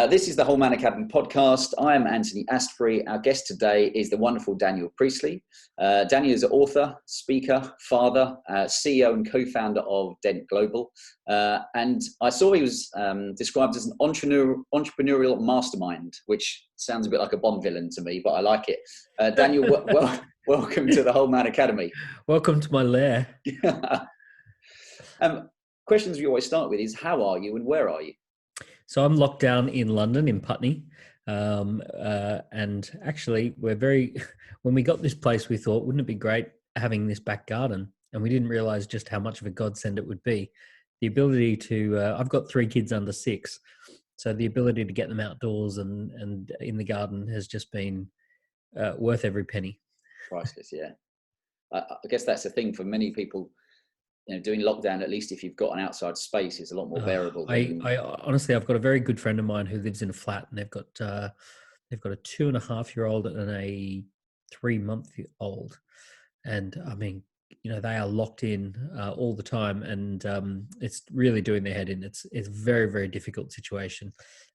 This is the Whole Man Academy podcast. I am Anthony Astbury. Our guest today is the wonderful Daniel Priestley. Daniel is an author, speaker, father, CEO and co-founder of Dent Global. And I saw he was described as an entrepreneurial mastermind, which sounds a bit like a Bond villain to me, but I like it. Daniel, welcome to the Whole Man Academy. Welcome to my lair. Questions we always start with is, how are you and where are you? So I'm locked down in London, in Putney. And actually, when we got this place, we thought, wouldn't it be great having this back garden? And we didn't realize just how much of a godsend it would be. The ability to, I've got 3 kids under 6. So the ability to get them outdoors and in the garden has just been worth every penny. Priceless, yeah. I guess that's the thing for many people. You know, doing lockdown, at least if you've got an outside space, is a lot more bearable. I honestly, I've got a very good friend of mine who lives in a flat, and they've got a 2.5-year-old and a 3-month-old, and I mean, you know, they are locked in all the time, and it's really doing their head in. It's a very, very difficult situation.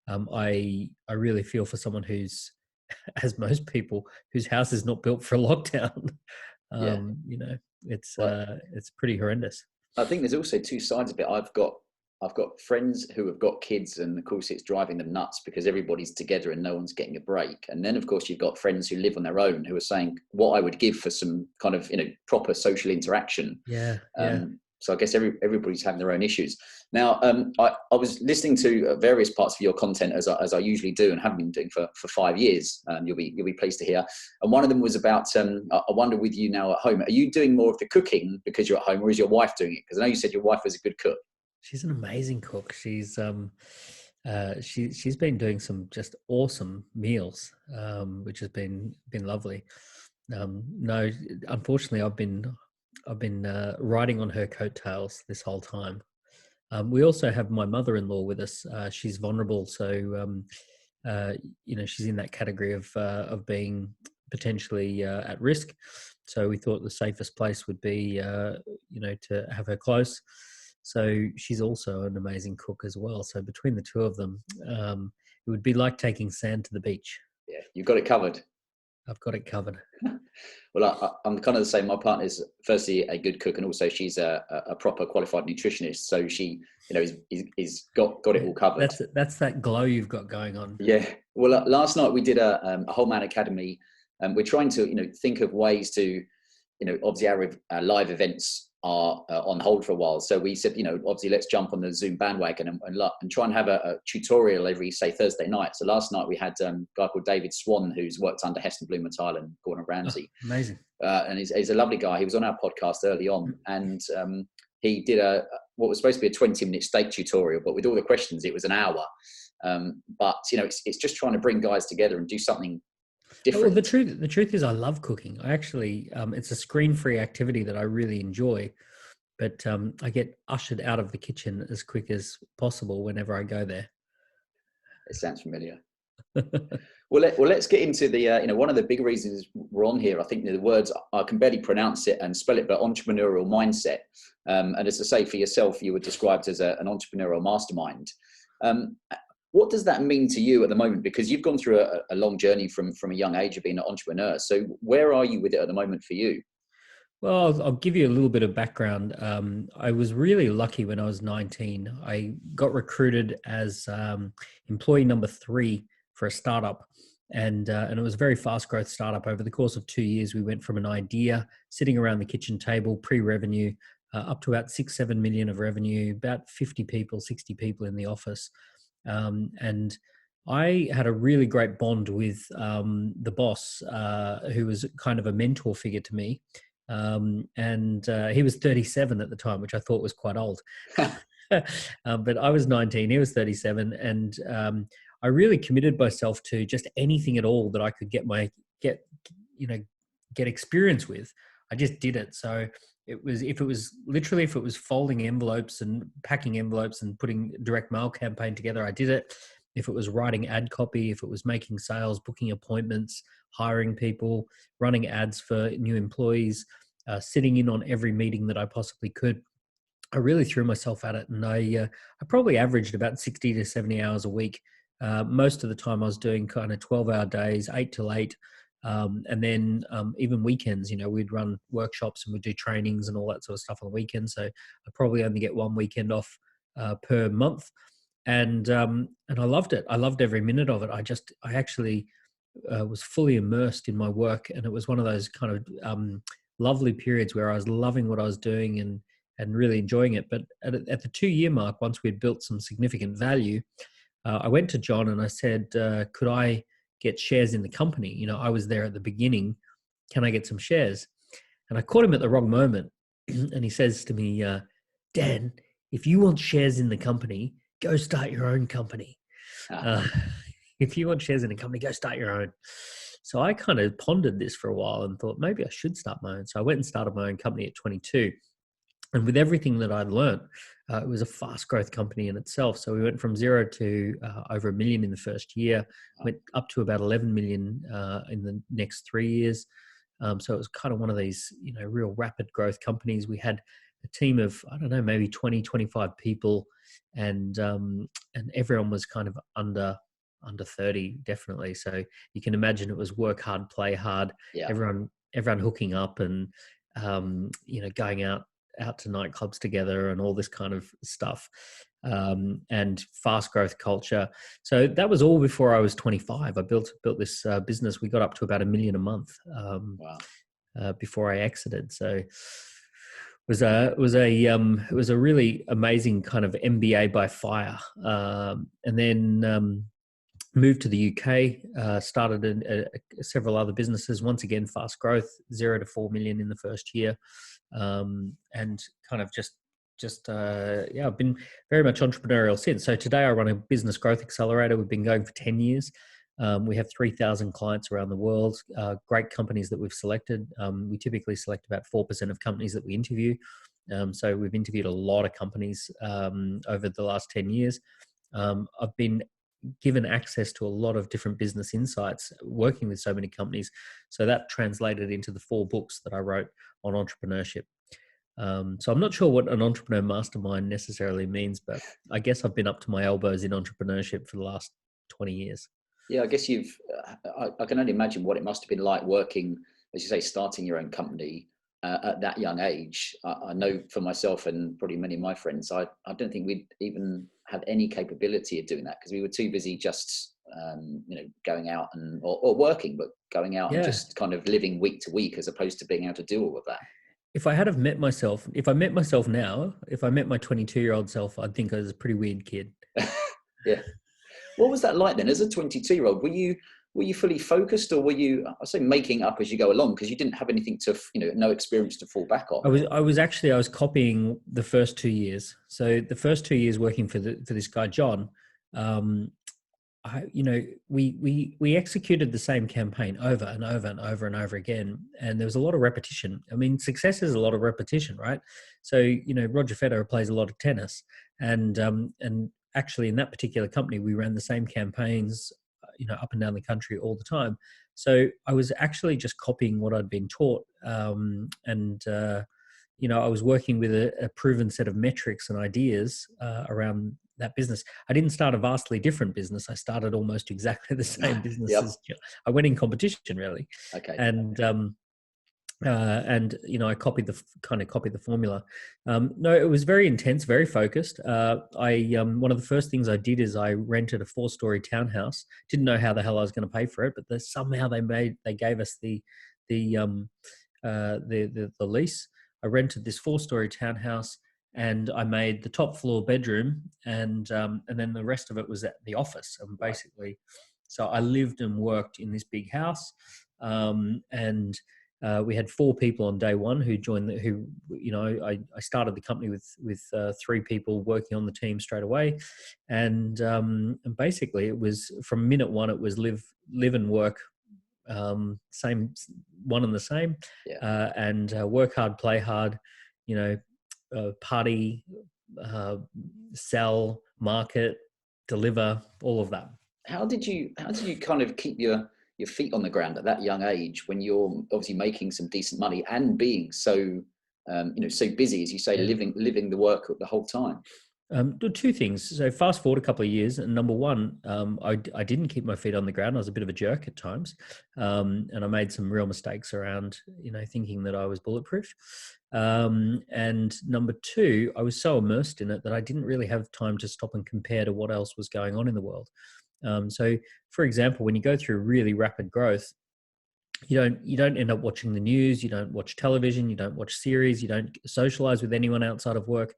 I really feel for someone who's, as most people, whose house is not built for a lockdown. You know, it's pretty horrendous. I think there's also 2 sides of it. I've got friends who have got kids, and of course it's driving them nuts because everybody's together and no one's getting a break. And then of course you've got friends who live on their own who are saying, what I would give for some kind of, you know, proper social interaction. Yeah. So I guess everybody's having their own issues. Now, I was listening to various parts of your content as I usually do, and have been doing for 5 years. You'll be pleased to hear. And one of them was about, I wonder, with you now at home, are you doing more of the cooking because you're at home, or is your wife doing it? Because I know you said your wife was a good cook. She's an amazing cook. She's been doing some just awesome meals, which has been lovely. No, unfortunately, I've been riding on her coattails this whole time. We also have my mother-in-law with us. She's vulnerable, so you know, she's in that category of being potentially at risk. So we thought the safest place would be, you know, to have her close. So she's also an amazing cook as well. So between the 2 of them, it would be like taking sand to the beach. Yeah, you've got it covered. I've got it covered. Well, I'm kind of the same. My partner's firstly a good cook, and also she's a proper qualified nutritionist. So she, you know, is got it all covered. That's that glow you've got going on. Yeah. Well, last night we did a Whole Man Academy, and we're trying to, you know, think of ways to, you know, obviously our live events are on hold for a while. So we said, you know, obviously let's jump on the Zoom bandwagon and try and have a tutorial every, say, Thursday night. So last night we had a guy called David Swan, who's worked under Heston Blumenthal and Gordon Ramsay. Oh, amazing. And he's a lovely guy. He was on our podcast early on, and he did what was supposed to be a 20-minute steak tutorial, but with all the questions, it was an hour. But, you know, it's just trying to bring guys together and do something different. Well, the truth is I love cooking. I actually, it's a screen-free activity that I really enjoy, but I get ushered out of the kitchen as quick as possible whenever I go there. It sounds familiar. Well, let's get into the, you know, one of the big reasons we're on here, I think the words, I can barely pronounce it and spell it, but entrepreneurial mindset. And as I say, for yourself, you were described as an entrepreneurial mastermind. What does that mean to you at the moment? Because you've gone through a long journey from a young age of being an entrepreneur. So where are you with it at the moment for you? Well, I'll give you a little bit of background. I was really lucky when I was 19. I got recruited as employee number 3 for a startup. And it was a very fast growth startup. Over the course of 2 years, we went from an idea sitting around the kitchen table, pre-revenue, up to about 6-7 million of revenue, about 50 people, 60 people in the office. And I had a really great bond with the boss, who was kind of a mentor figure to me. And he was 37 at the time, which I thought was quite old. But I was 19, he was 37. And I really committed myself to just anything at all that I could get experience with. I just did it. So if it was folding envelopes and packing envelopes and putting direct mail campaign together, I did it. If it was writing ad copy, if it was making sales, booking appointments, hiring people, running ads for new employees, sitting in on every meeting that I possibly could, I really threw myself at it, and I probably averaged about 60 to 70 hours a week. Most of the time I was doing kind of 12-hour days, 8 till 8. And then even weekends, we'd run workshops and we'd do trainings and all that sort of stuff on the weekends. So I probably only get one weekend off per month. And I loved it. I loved every minute of it. I actually was fully immersed in my work, and it was one of those kind of lovely periods where I was loving what I was doing and really enjoying it. But at the 2-year mark, once we'd built some significant value, I went to John and I said, could I get shares in the company? I was there at the beginning. Can I get some shares? And I caught him at the wrong moment. And he says to me, Dan, if you want shares in the company, go start your own company. If you want shares in a company, go start your own. So I kind of pondered this for a while and thought maybe I should start my own. So I went and started my own company at 22. And with everything that I'd learned, it was a fast growth company in itself. So we went from 0 to over 1 million in the first year, went up to about 11 million in the next 3 years. So it was kind of one of these, real rapid growth companies. We had a team of, I don't know, maybe 20, 25 people, and everyone was kind of under 30, definitely. So you can imagine it was work hard, play hard. Yeah. Everyone hooking up and going out to nightclubs together and all this kind of stuff, and fast growth culture. So that was all before I was 25. I built this business. We got up to about $1 million a month. Wow. Before I exited. So it was a really amazing kind of MBA by fire. And then moved to the UK, started several other businesses. Once again, fast growth, 0 to 4 million in the first year. And kind of I've been very much entrepreneurial since. So today I run a business growth accelerator. We've been going for 10 years. We have 3,000 clients around the world, great companies that we've selected. We typically select about 4% of companies that we interview. So we've interviewed a lot of companies over the last 10 years. I've been given access to a lot of different business insights working with so many companies. So that translated into the 4 books that I wrote on entrepreneurship. So I'm not sure what an entrepreneur mastermind necessarily means, but I guess I've been up to my elbows in entrepreneurship for the last 20 years. Yeah, I guess I can only imagine what it must have been like working, as you say, starting your own company at that young age. I know for myself and probably many of my friends, I don't think we'd even had any capability of doing that because we were too busy just, going out or working, but going out and just kind of living week to week as opposed to being able to do all of that. If I met myself now, if I met my 22-year-old self, I'd think I was a pretty weird kid. Yeah. What was that like then? As a 22-year-old, were you fully focused, or were you, I say, making up as you go along because you didn't have anything to, no experience to fall back on? I was copying the first 2 years. So the first 2 years working for this guy John, we executed the same campaign over and over and over and over again, and there was a lot of repetition. I mean, success is a lot of repetition, right? So Roger Federer plays a lot of tennis, and actually in that particular company we ran the same campaigns up and down the country all the time. So I was actually just copying what I'd been taught, and I was working with a proven set of metrics and ideas around that business. I didn't start a vastly different business. I started almost exactly the same business. Yep. I went in competition really. Okay. And I copied the formula. No, it was very intense, very focused. One of the first things I did is I rented a 4-story townhouse. Didn't know how the hell I was going to pay for it, but somehow they gave us the lease. I rented this 4-story townhouse, and I made the top floor bedroom, and then the rest of it was at the office. And basically, so I lived and worked in this big house, and we had 4 people on day one who joined. I started the company with 3 people working on the team straight away, and basically it was from minute one. It was live and work, same one and the same, and work hard, play hard. Party, sell, market, deliver, all of that. How did you kind of keep your feet on the ground at that young age when you're obviously making some decent money and being so so busy, as you say, living the work the whole time? Two things. So fast forward a couple of years, and number one, I didn't keep my feet on the ground. I was a bit of a jerk at times, and I made some real mistakes around, thinking that I was bulletproof. And number two, I was so immersed in it that I didn't really have time to stop and compare to what else was going on in the world. So, for example, when you go through really rapid growth, you don't end up watching the news, you don't watch television, you don't watch series, you don't socialize with anyone outside of work.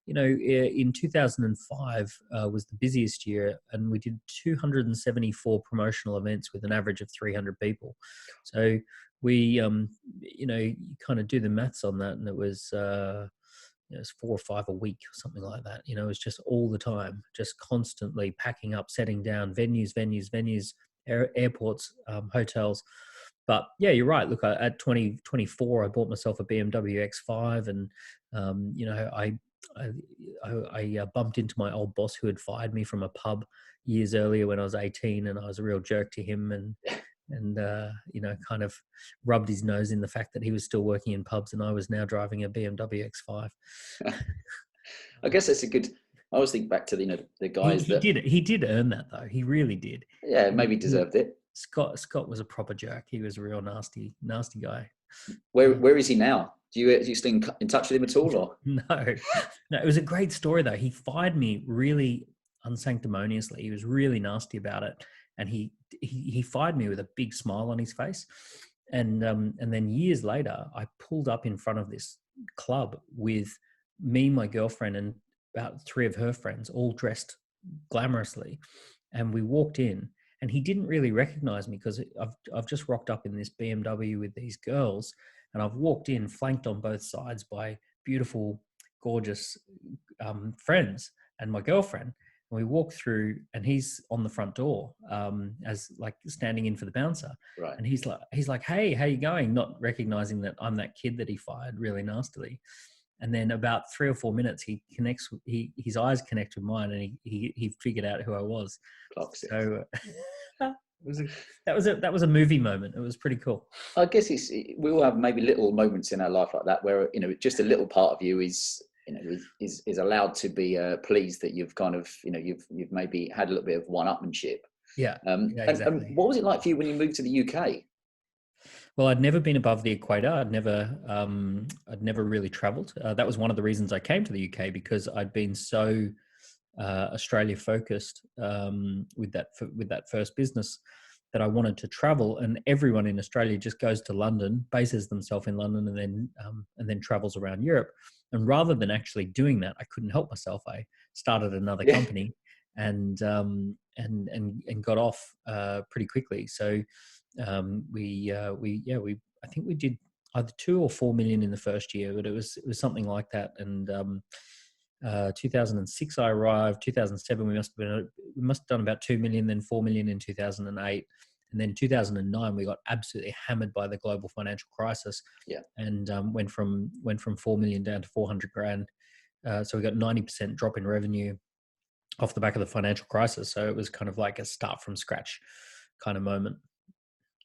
In 2005 was the busiest year, and we did 274 promotional events with an average of 300 people. So we, you kind of do the maths on that, and it was, it was 4 or 5 a week or something like that. It was just all the time, just constantly packing up, setting down venues, airports, hotels. But yeah, you're right. Look, at 24, I bought myself a BMW X5, and I bumped into my old boss who had fired me from a pub years earlier when I was 18, and I was a real jerk to him, and kind of rubbed his nose in the fact that he was still working in pubs and I was now driving a BMW X5. I guess that's a good. I always think back to the guys he did earn that though. He really did. Yeah, maybe deserved it. Scott was a proper jerk. He was a real nasty guy. Where is he now? Do you stay in touch with him at all? Or? No, it was a great story though. He fired me really unsanctimoniously. He was really nasty about it, and he fired me with a big smile on his face. And then years later, I pulled up in front of this club with me, my girlfriend, and about 3 of her friends, all dressed glamorously, and we walked in. And he didn't really recognize me because I've just rocked up in this BMW with these girls, and I've walked in flanked on both sides by beautiful, gorgeous friends and my girlfriend. And we walk through, and he's on the front door as like standing in for the bouncer. Right. And he's like, "Hey, how you going?" Not recognizing that I'm that kid that he fired really nastily. And then about 3 or 4 minutes, his eyes connect with mine, and he figured out who I was. So that was a movie moment. It was pretty cool. I guess we all have maybe little moments in our life like that where just a little part of you is allowed to be pleased that you've kind of you've maybe had a little bit of one-upmanship. Yeah, exactly. And what was it like for you when you moved to the UK? Well, I'd never been above the equator. I'd never really traveled. That was one of the reasons I came to the UK, because I'd been so Australia focused with that first business that I wanted to travel. And everyone in Australia just goes to London, bases themselves in London, and then travels around Europe. And rather than actually doing that, I couldn't help myself. I started another company and got off pretty quickly. So I think we did either 2 or 4 million in the first year, but it was something like that. And 2006 I arrived. 2007 we must have done about 2 million, then 4 million in 2008, and then 2009 we got absolutely hammered by the global financial crisis. Yeah, and went from 4 million down to 400 grand. So we got 90% drop in revenue off the back of the financial crisis. So it was kind of like a start from scratch kind of moment.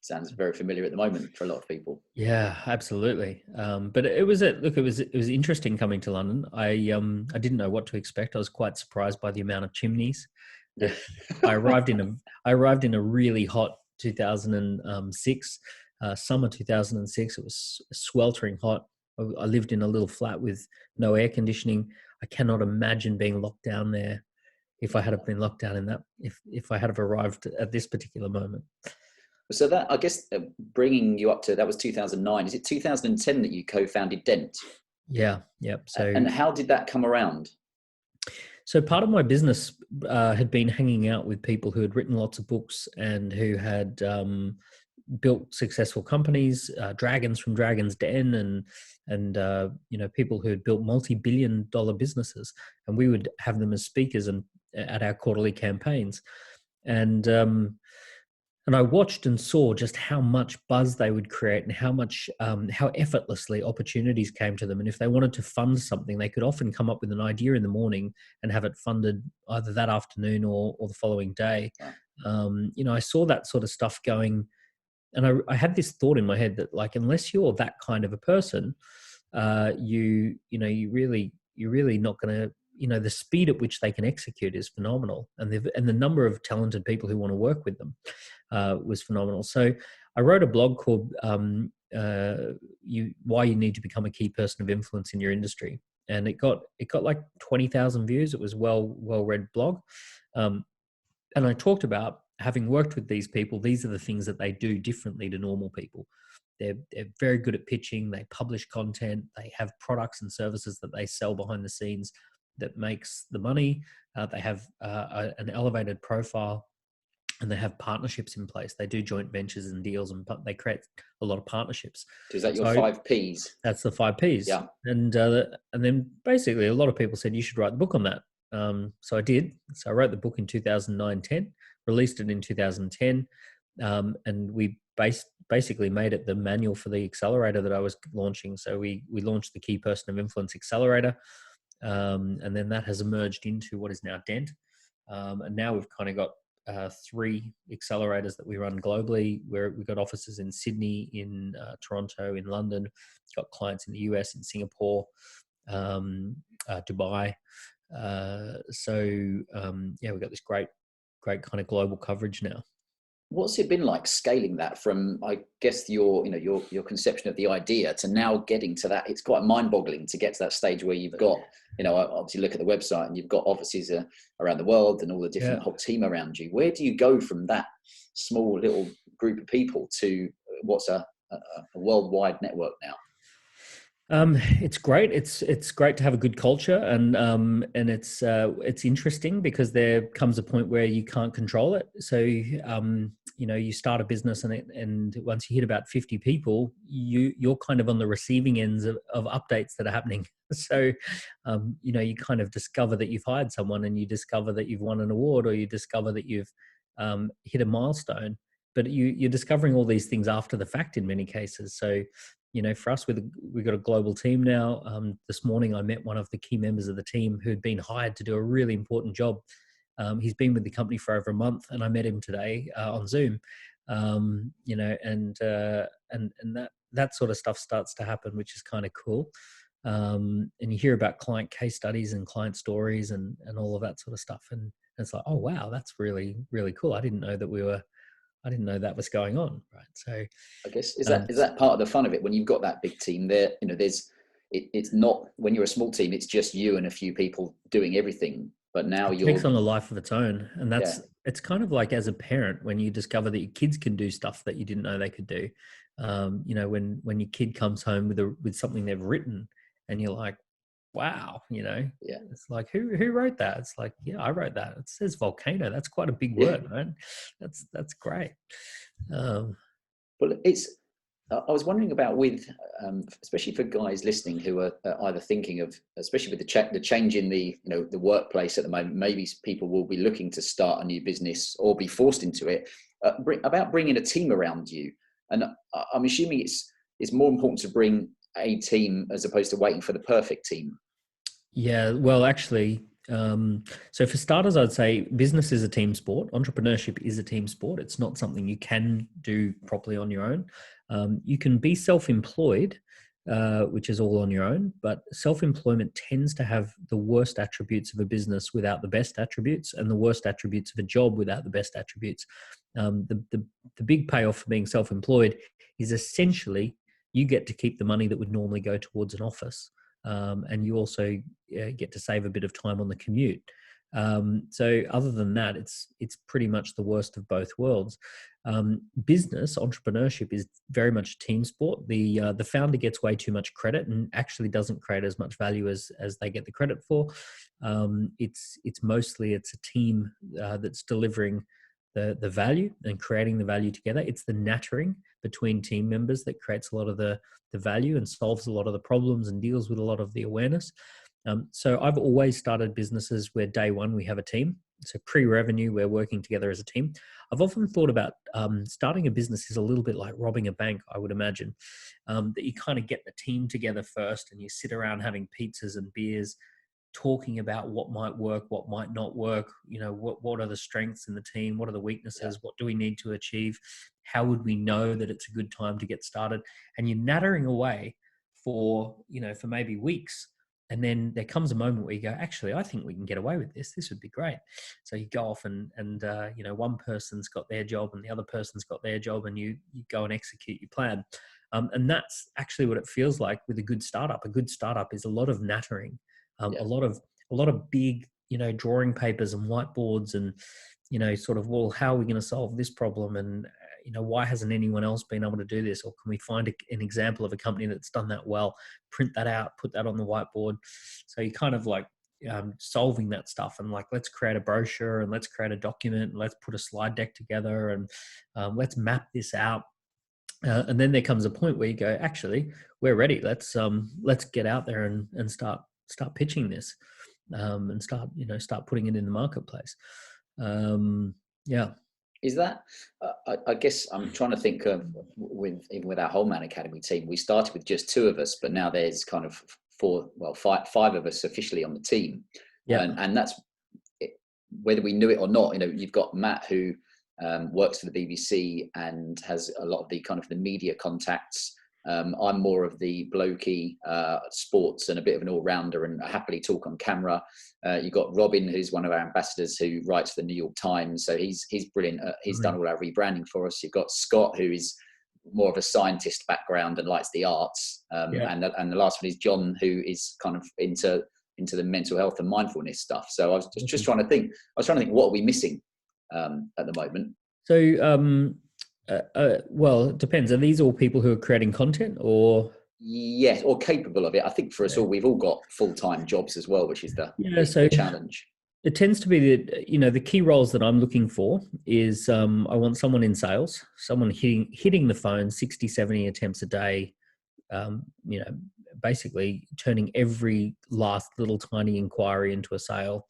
Sounds very familiar at the moment for a lot of people. Yeah, absolutely. But it was interesting coming to London. I didn't know what to expect. I was quite surprised by the amount of chimneys. Yeah. I arrived in a really hot 2006, summer 2006. It was sweltering hot. I lived in a little flat with no air conditioning. I cannot imagine being locked down there if I had been locked down in that. If I had arrived at this particular moment. So that, I guess, bringing you up to, that was 2009. Is it 2010 that you co-founded Dent? Yeah. Yep. So, and how did that come around? So part of my business had been hanging out with people who had written lots of books and who had built successful companies, dragons from Dragon's Den, and people who had built multi-billion-dollar businesses, and we would have them as speakers at our quarterly campaigns, and I watched and saw just how much buzz they would create and how effortlessly opportunities came to them. And if they wanted to fund something, they could often come up with an idea in the morning and have it funded either that afternoon or the following day. I saw that sort of stuff going, and I had this thought in my head that, like, unless you're that kind of a person, you're really not going to, the speed at which they can execute is phenomenal, and the number of talented people who want to work with them was phenomenal. So I wrote a blog called "Why You Need to Become a Key Person of Influence in Your Industry," and it got like 20,000 views. It was well read blog, and I talked about, having worked with these people, these are the things that they do differently to normal people. They're very good at pitching. They publish content. They have products and services that they sell behind the scenes that makes the money. They have an elevated profile, and they have partnerships in place. They do joint ventures and deals, and they create a lot of partnerships. So is that your 5 Ps? That's the 5 Ps. Yeah. And then basically a lot of people said you should write the book on that. So I did. So I wrote the book in 2009-10, released it in 2010, and we basically made it the manual for the accelerator that I was launching. So we launched the Key Person of Influence Accelerator, and then that has emerged into what is now Dent. And now we've kind of got 3 accelerators that we run globally, where we've got offices in Sydney, in Toronto, in London, got clients in the US, in Singapore, Dubai. We've got this great kind of global coverage now. What's it been like scaling that from, I guess, your conception of the idea to now getting to that? It's quite mind-boggling to get to that stage where you've got, obviously look at the website and you've got offices around the world and all the different whole team around you. Where do you go from that small little group of people to what's a worldwide network now? It's great. It's great to have a good culture, and it's interesting because there comes a point where you can't control it. So you start a business, and once you hit about 50 people, you're kind of on the receiving ends of updates that are happening. So you kind of discover that you've hired someone, and you discover that you've won an award, or you discover that you've hit a milestone. But you're discovering all these things after the fact in many cases. So for us, we've got a global team now. This morning, I met one of the key members of the team who'd been hired to do a really important job. He's been with the company for over a month, and I met him today on Zoom. And that sort of stuff starts to happen, which is kind of cool. And you hear about client case studies and client stories and all of that sort of stuff, and it's like, oh wow, that's really, really cool. I didn't know that was going on, right? So I guess is that part of the fun of it when you've got that big team there? It's not, when you're a small team, it's just you and a few people doing everything. But now it takes on a life of its own, and it's kind of like as a parent when you discover that your kids can do stuff that you didn't know they could do. When your kid comes home with something they've written, and you're like, wow, it's like, who wrote that? It's like, yeah, I wrote that. It says volcano. That's quite a big word, right? That's great. Well, I was wondering about especially for guys listening who are either thinking of, especially with the change in the workplace at the moment, maybe people will be looking to start a new business or be forced into it, about bringing a team around you. And I'm assuming it's more important to bring a team as opposed to waiting for the perfect team. Yeah, well, actually, so for starters, I'd say business is a team sport. Entrepreneurship is a team sport. It's not something you can do properly on your own. You can be self-employed, which is all on your own, but self-employment tends to have the worst attributes of a business without the best attributes, and the worst attributes of a job without the best attributes. The big payoff for being self-employed is essentially you get to keep the money that would normally go towards an office. And you also get to save a bit of time on the commute. So other than that, it's pretty much the worst of both worlds. Business entrepreneurship is very much a team sport. The founder gets way too much credit and actually doesn't create as much value as they get the credit for. It's mostly a team that's delivering the value and creating the value together. It's the nattering between team members that creates a lot of the value and solves a lot of the problems and deals with a lot of the awareness. So I've always started businesses where day one we have a team. So pre-revenue, we're working together as a team. I've often thought about starting a business is a little bit like robbing a bank, I would imagine, that you kind of get the team together first and you sit around having pizzas and beers, talking about what might work, what might not work, what are the strengths in the team, what are the weaknesses, what do we need to achieve, how would we know that it's a good time to get started, and you're nattering away for, for maybe weeks. And then there comes a moment where you go, actually, I think we can get away with this. This would be great. So you go off and one person's got their job and the other person's got their job, and you go and execute your plan. And that's actually what it feels like with a good startup. A good startup is a lot of nattering, a lot of big, drawing papers and whiteboards and, sort of, well, how are we going to solve this problem? And, why hasn't anyone else been able to do this? Or can we find an example of a company that's done that well, print that out, put that on the whiteboard? So you kind of like solving that stuff and like, let's create a brochure and let's create a document and let's put a slide deck together and let's map this out. And then there comes a point where you go, actually, we're ready. Let's get out there and start pitching this and start putting it in the marketplace. Yeah. Is that, I guess I'm trying to think of even with our whole Man Academy team, we started with just 2 of us, but now there's kind of 5 of us officially on the team. Yeah. And that's whether we knew it or not. You've got Matt who works for the BBC and has a lot of the kind of the media contacts. I'm more of the blokey sports and a bit of an all-rounder and happily talk on camera. You've got Robin, who's one of our ambassadors who writes for the New York Times. So he's brilliant. He's done all our rebranding for us. You've got Scott, who is more of a scientist background and likes the arts. And the last one is John, who is kind of into the mental health and mindfulness stuff. So I was just trying to think. What are we missing at the moment? So well, it depends. Are these all people who are creating content, or? Yes, or capable of it. I think for us all, we've all got full-time jobs as well, which is the challenge. It tends to be that, the key roles that I'm looking for is I want someone in sales, someone hitting the phone 60, 70 attempts a day, basically turning every last little tiny inquiry into a sale,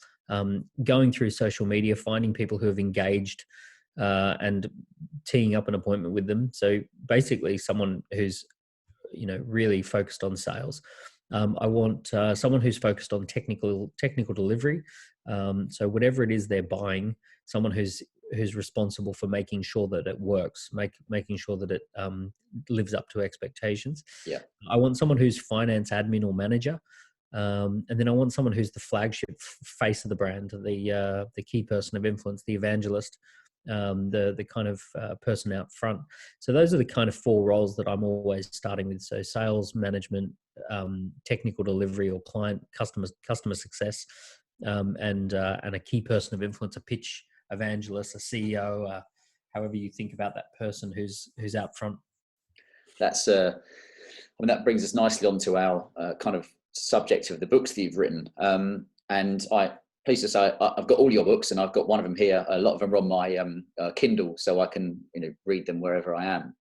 going through social media, finding people who have engaged and teeing up an appointment with them. So basically someone who's, really focused on sales. I want someone who's focused on technical delivery. So whatever it is they're buying, someone who's responsible for making sure that it works, making sure that it lives up to expectations. Yeah. I want someone who's finance admin or manager. And then I want someone who's the flagship face of the brand, the key person of influence, the evangelist, the kind of person out front. So those are the kind of 4 roles that I'm always starting with. So sales, management, technical delivery or client customer success, and a key person of influence, a pitch evangelist, a CEO, however you think about that person who's out front. That's that brings us nicely onto our kind of subject of the books that you've written. And pleased to say I've got all your books, and I've got one of them here. A lot of them are on my Kindle, so I can read them wherever I am.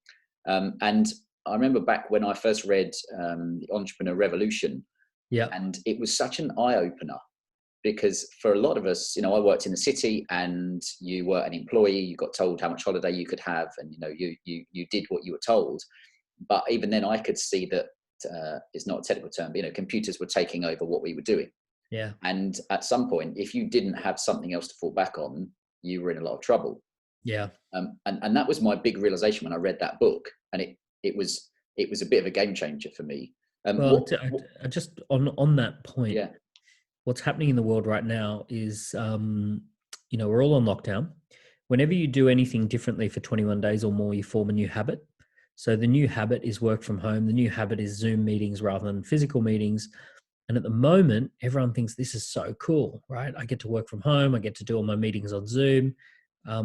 And I remember back when I first read The Entrepreneur Revolution, and it was such an eye-opener, because for a lot of us, I worked in the city, and you were an employee. You got told how much holiday you could have, and you did what you were told. But even then, I could see that it's not a technical term, but computers were taking over what we were doing. Yeah. And at some point, if you didn't have something else to fall back on, you were in a lot of trouble. Yeah. And that was my big realization when I read that book, and it was a bit of a game changer for me. Just on that point, yeah. What's happening in the world right now is, we're all on lockdown. Whenever you do anything differently for 21 days or more, you form a new habit. So the new habit is work from home. The new habit is Zoom meetings rather than physical meetings. And at the moment, everyone thinks this is so cool, right? I get to work from home. I get to do all my meetings on Zoom.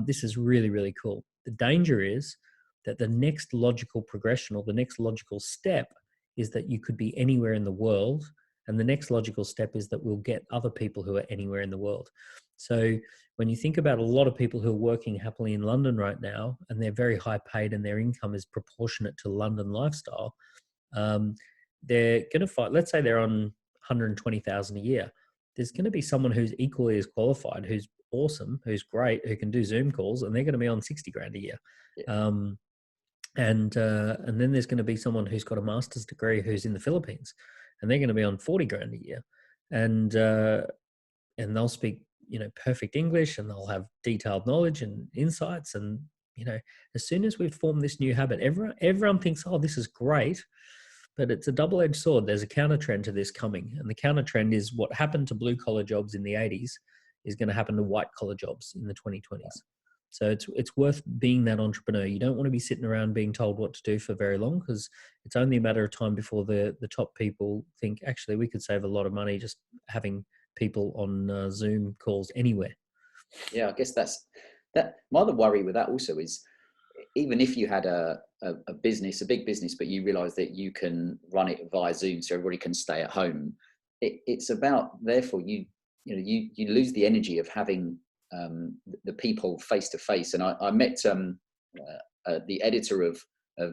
This is really, really cool. The danger is that the next logical progression or the next logical step is that you could be anywhere in the world. And the next logical step is that we'll get other people who are anywhere in the world. So when you think about a lot of people who are working happily in London right now, and they're very high paid and their income is proportionate to London lifestyle, they're going to fight. Let's say they're on 120,000 a year. There's going to be someone who's equally as qualified, who's awesome, who's great, who can do Zoom calls, and they're going to be on 60 grand a year. Yeah. And then there's going to be someone who's got a master's degree who's in the Philippines, and they're going to be on 40 grand a year. And they'll speak, perfect English, and they'll have detailed knowledge and insights. And, as soon as we've formed this new habit, everyone thinks, oh, this is great. But it's a double-edged sword. There's a counter trend to this coming. And the counter trend is what happened to blue collar jobs in the 80s is going to happen to white collar jobs in the 2020s. So it's worth being that entrepreneur. You don't want to be sitting around being told what to do for very long, because it's only a matter of time before the top people think, actually, we could save a lot of money just having people on Zoom calls anywhere. Yeah, I guess that's that. My other worry with that also is, even if you had a business, a big business, but you realize that you can run it via Zoom so everybody can stay at home, it's about, therefore, you lose the energy of having the people face to face. And I met the editor of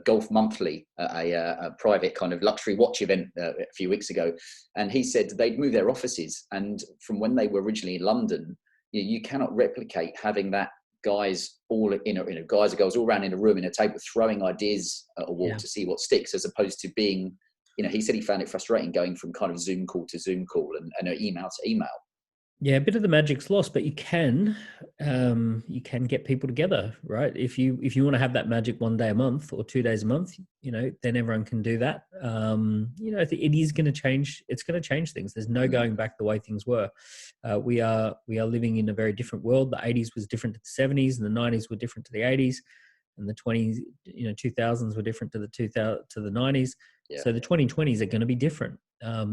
Golf Monthly at a private kind of luxury watch event a few weeks ago, and he said they'd moved their offices, and from when they were originally in London, you cannot replicate having that guys all guys and girls all around in a room in a table throwing ideas at a wall to see what sticks, as opposed to being, he said he found it frustrating going from kind of Zoom call to Zoom call and email to email. Yeah, a bit of the magic's lost, but you can get people together, right? If you want to have that magic 1 day a month or 2 days a month, then everyone can do that. It is going to change. It's going to change things. There's no going back the way things were. We are living in a very different world. The 80s was different to the 70s, and the 90s were different to the 80s, and the 2000s were different to the 90s. Yeah. So the 2020s are going to be different.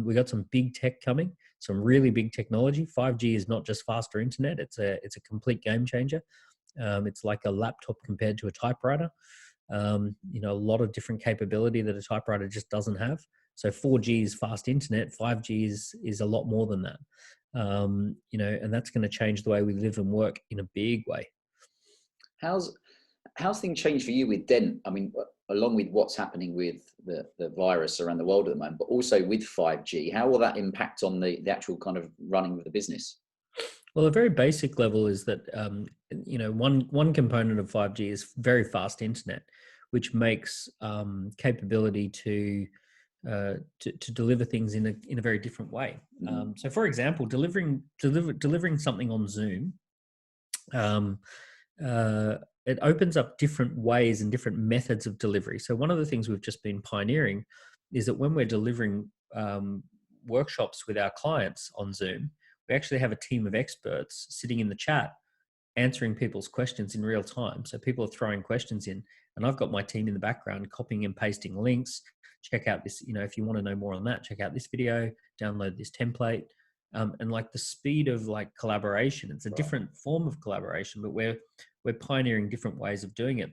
We got some big tech coming, some really big technology. 5G is not just faster internet; it's a complete game changer. It's like a laptop compared to a typewriter. A lot of different capability that a typewriter just doesn't have. So 4G is fast internet. 5G is a lot more than that. And that's going to change the way we live and work in a big way. How's things changed for you with Dent? I mean, along with what's happening with the virus around the world at the moment, but also with 5G, how will that impact on the actual kind of running of the business? Well, a very basic level is that, one component of 5G is very fast internet, which makes capability to deliver things in a very different way. So, for example, delivering something on Zoom, it opens up different ways and different methods of delivery. So one of the things we've just been pioneering is that when we're delivering workshops with our clients on Zoom, we actually have a team of experts sitting in the chat answering people's questions in real time. So people are throwing questions in, and I've got my team in the background copying and pasting links. Check out this, if you want to know more on that, check out this video, download this template. And like the speed of like collaboration, it's a different form of collaboration, but we're pioneering different ways of doing it.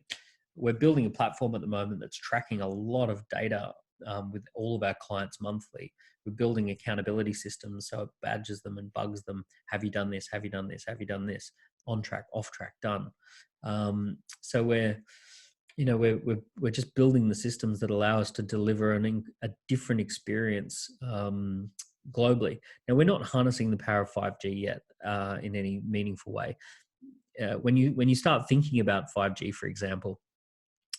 We're building a platform at the moment that's tracking a lot of data with all of our clients monthly. We're building accountability systems, so it badges them and bugs them. Have you done this? Have you done this? Have you done this? On track, off track, done. So we're just building the systems that allow us to deliver a different experience globally. Now, we're not harnessing the power of 5G yet in any meaningful way. When you start thinking about 5G, for example,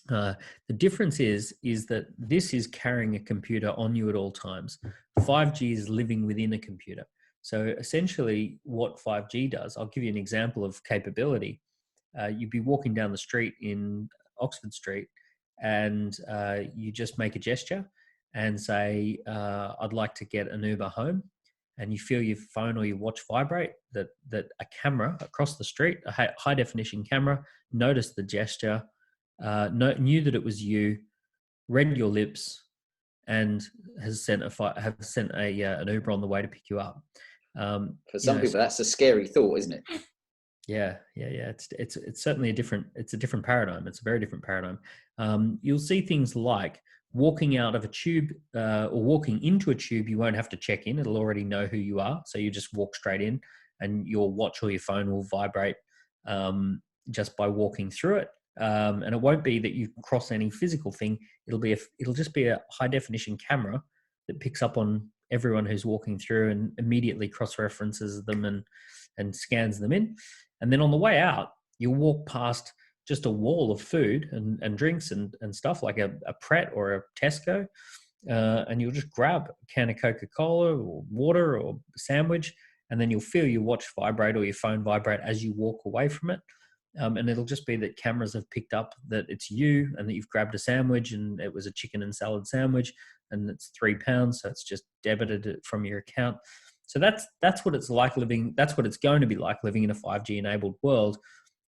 the difference is that this is carrying a computer on you at all times. 5G is living within a computer. So essentially what 5G does, I'll give you an example of capability. You'd be walking down the street in Oxford Street and you just make a gesture and say, I'd like to get an Uber home. And you feel your phone or your watch vibrate, that a camera across the street, a high definition camera, noticed the gesture, knew that it was you, read your lips, and has sent an Uber on the way to pick you up. For some people, that's a scary thought, isn't it? Yeah. It's certainly a different paradigm. It's a very different paradigm. You'll see things like walking out of a tube or walking into a tube. You won't have to check in. It'll already know who you are. So you just walk straight in and your watch or your phone will vibrate just by walking through it. And it won't be that you cross any physical thing. It'll just be a high definition camera that picks up on everyone who's walking through and immediately cross-references them and scans them in. And then on the way out, you'll walk past just a wall of food and drinks and stuff like a Pret or a Tesco, and you'll just grab a can of Coca-Cola or water or a sandwich, and then you'll feel your watch vibrate or your phone vibrate as you walk away from it. And it'll just be that cameras have picked up that it's you and that you've grabbed a sandwich and it was a chicken and salad sandwich and it's £3. So it's just debited it from your account. So that's what it's like living. That's what it's going to be like living in a 5G enabled world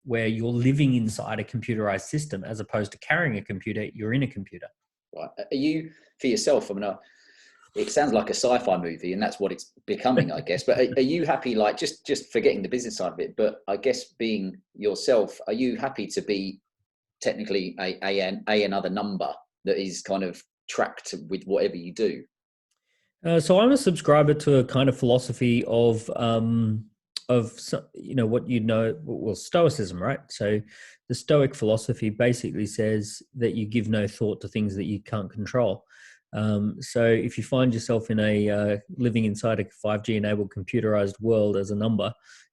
where you're living inside a computerized system as opposed to carrying a computer. You're in a computer. Right. Are you, for yourself, I mean, it sounds like a sci-fi movie and that's what it's becoming, I guess, but are you happy, like just forgetting the business side of it, but I guess being yourself, are you happy to be technically another number that is kind of tracked with whatever you do? So I'm a subscriber to a kind of philosophy of well, Stoicism, right? So the Stoic philosophy basically says that you give no thought to things that you can't control. So if you find yourself in a living inside a 5G enabled computerized world as a number,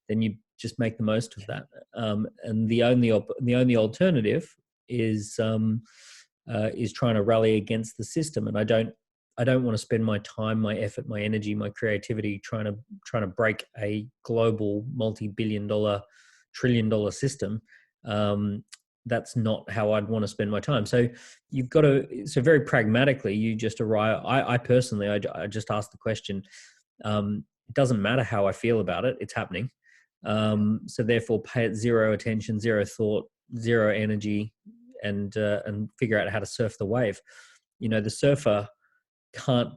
then you just make the most of that. And the only alternative is trying to rally against the system. And I don't want to spend my time, my effort, my energy, my creativity trying to break a global multi-billion-dollar, trillion-dollar system. That's not how I'd want to spend my time. So you've got to. So very pragmatically, you just arrive. I personally, I just ask the question. It doesn't matter how I feel about it; it's happening. So therefore, pay it zero attention, zero thought, zero energy, and figure out how to surf the wave. The surfer can't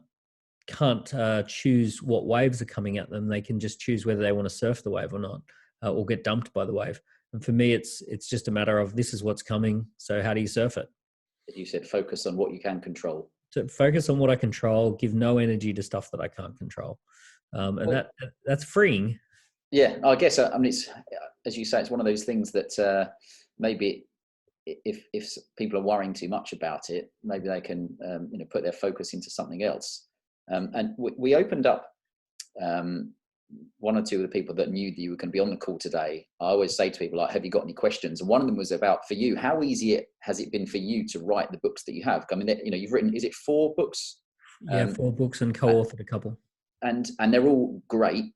choose what waves are coming at them. They can just choose whether they want to surf the wave or not, or get dumped by the wave. And for me, it's just a matter of this is what's coming. So how do you surf it? You said focus on what you can control. So focus on what I control. Give no energy to stuff that I can't control, and that's freeing. Yeah, I guess. I mean, it's, as you say, it's one of those things that maybe if people are worrying too much about it, maybe they can put their focus into something else. And we opened up one or two of the people that knew that you were going to be on the call today. I always say to people, like, have you got any questions? And one of them was about, for you, how easy has it been for you to write the books that you have? I mean, you've written, is it 4 books? Yeah, 4 books and co-authored a couple. And they're all great.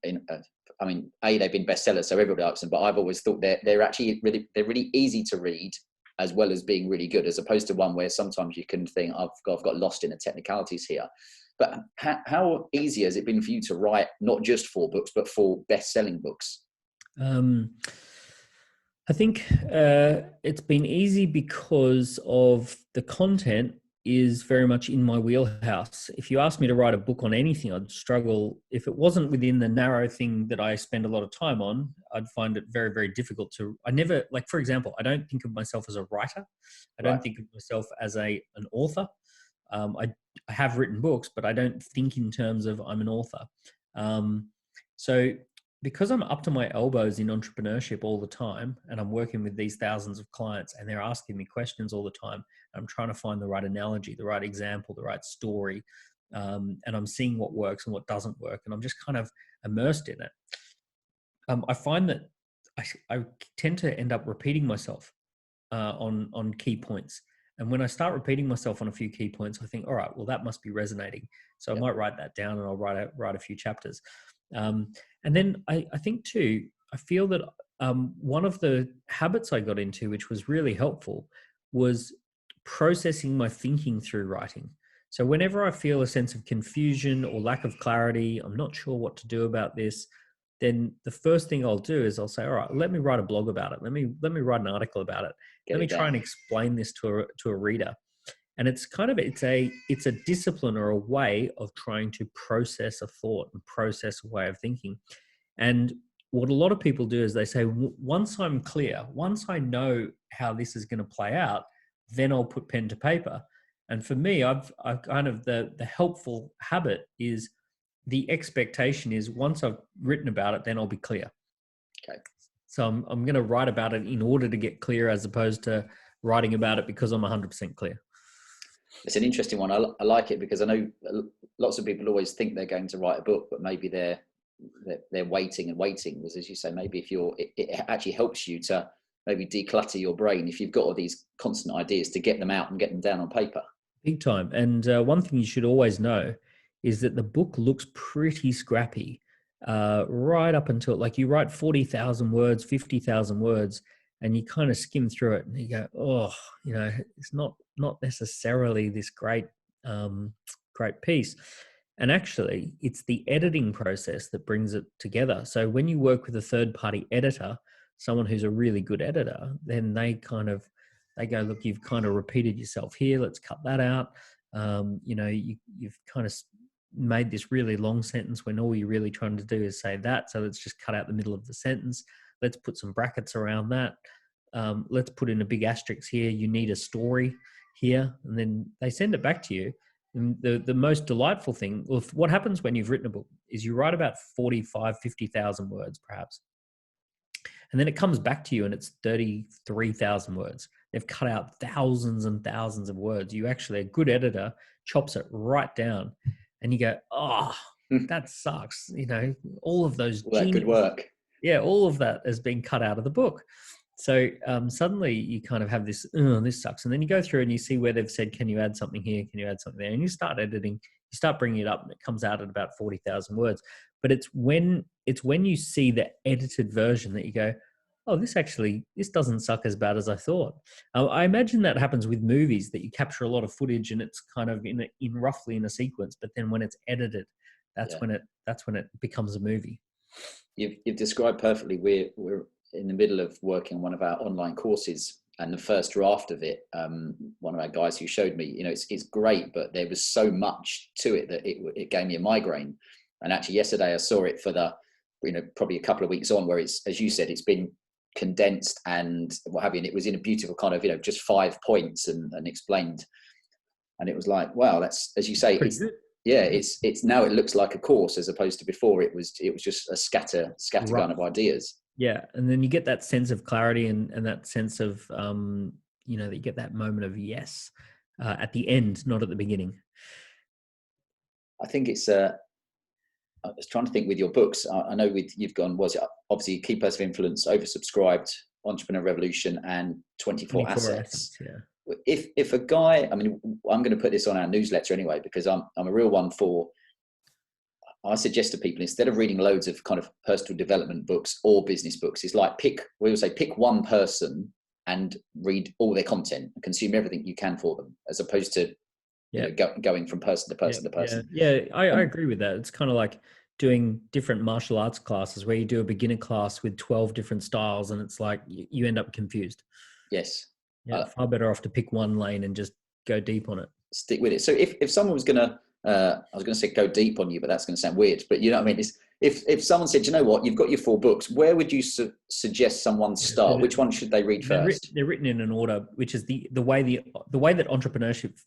I mean, they've been bestsellers, so everybody likes them. But I've always thought they're actually really easy to read, as well as being really good, as opposed to one where sometimes you can think, I've got lost in the technicalities here. But how easy has it been for you to write not just 4 books, but 4 best-selling books? I think it's been easy because of the content is very much in my wheelhouse. If you asked me to write a book on anything, I'd struggle. If it wasn't within the narrow thing that I spend a lot of time on, I'd find it very, very difficult to. I never, like, for example, I don't think of myself as a writer. I don't think of myself as an author. I have written books, but I don't think in terms of I'm an author. So because I'm up to my elbows in entrepreneurship all the time, and I'm working with these thousands of clients and they're asking me questions all the time, I'm trying to find the right analogy, the right example, the right story. And I'm seeing what works and what doesn't work. And I'm just kind of immersed in it. I find that I tend to end up repeating myself on key points. And when I start repeating myself on a few key points, I think, all right, well, that must be resonating. So I might write that down and I'll write a few chapters. And then I think too, I feel that one of the habits I got into, which was really helpful, was processing my thinking through writing. So whenever I feel a sense of confusion or lack of clarity, I'm not sure what to do about this, then the first thing I'll do is I'll say, all right, let me write a blog about it. Let me write an article about it. Let me try and explain this to a reader. And it's a discipline or a way of trying to process a thought and process a way of thinking. And what a lot of people do is they say, once I'm clear, once I know how this is going to play out, then I'll put pen to paper. And for me, I've kind of the helpful habit is the expectation is once I've written about it, then I'll be clear. Okay. So I'm going to write about it in order to get clear, as opposed to writing about it because I'm 100% clear. It's an interesting one. I like it because I know lots of people always think they're going to write a book, but maybe they're waiting. Was, as you say, maybe if it actually helps you to maybe declutter your brain if you've got all these constant ideas, to get them out and get them down on paper. Big time. And one thing you should always know is that the book looks pretty scrappy right up until, like, you write 40,000 words, 50,000 words, and you kind of skim through it and you go, oh, it's not necessarily this great piece. And actually, it's the editing process that brings it together. So when you work with a third-party editor, someone who's a really good editor, then they go, look, you've kind of repeated yourself here. Let's cut that out. You've kind of made this really long sentence when all you're really trying to do is say that. So let's just cut out the middle of the sentence. Let's put some brackets around that. Let's put in a big asterisk here. You need a story here. And then they send it back to you. And the most delightful thing, what happens when you've written a book is you write about 45, 50,000 words perhaps. And then it comes back to you and it's 33,000 words. They've cut out thousands and thousands of words. A good editor chops it right down and you go, oh, that sucks. All of those. All that good work. Yeah, all of that has been cut out of the book. So suddenly you kind of have this, this sucks. And then you go through and you see where they've said, can you add something here? Can you add something there? And you start editing, you start bringing it up and it comes out at about 40,000 words. But it's when you see the edited version that you go, oh, this doesn't suck as bad as I thought. I imagine that happens with movies, that you capture a lot of footage and it's kind of in roughly in a sequence, but then when it's edited, that's when it becomes a movie. You've described perfectly. We're in the middle of working on one of our online courses, and the first draft of it, one of our guys who showed me, it's great, but there was so much to it that it gave me a migraine. And actually yesterday I saw it for probably a couple of weeks on, where it's, as you said, it's been condensed and what have you, and it was in a beautiful kind of, just 5 points and explained. And it was like, wow, that's, as you say, it's now it looks like a course, as opposed to before it was just a scattergun of ideas. Yeah. And then you get that sense of clarity and that sense of, that you get that moment of yes at the end, not at the beginning. I think it's, I was trying to think with your books. I know you've gone, was it obviously Key Person of Influence, oversubscribed, Entrepreneur Revolution, and 24 Assets. Yeah. If a guy, I'm going to put this on our newsletter anyway, because I'm a real one for, I suggest to people, instead of reading loads of kind of personal development books or business books, it's like pick one person and read all their content and consume everything you can for them, as opposed to going from person to person to person. Yeah, I agree with that. It's kind of like doing different martial arts classes where you do a beginner class with 12 different styles and it's like you end up confused. Yes. Yeah, far better off to pick one lane and just go deep on it. Stick with it. So if someone was going to, I was going to say go deep on you, but that's going to sound weird. But you know what I mean? If someone said, you know what, you've got your 4 books, where would you suggest someone start? Which one should they read first? They're written in an order, which is the way that entrepreneurship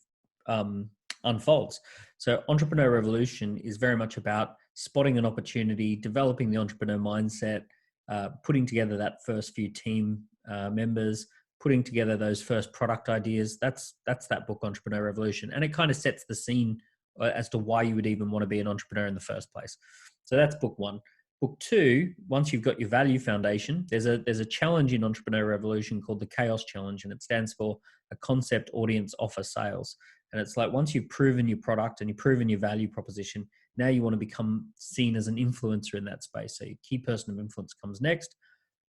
unfolds. So Entrepreneur Revolution is very much about spotting an opportunity, developing the entrepreneur mindset, putting together that first few team members, putting together those first product ideas. That's that book, Entrepreneur Revolution. And it kind of sets the scene as to why you would even want to be an entrepreneur in the first place. So that's book 1. Book 2, once you've got your value foundation, there's a challenge in Entrepreneur Revolution called the Chaos Challenge, and it stands for a concept, audience, offer, sales. And it's like, once you've proven your product and you've proven your value proposition, now you want to become seen as an influencer in that space. So your key person of influence comes next.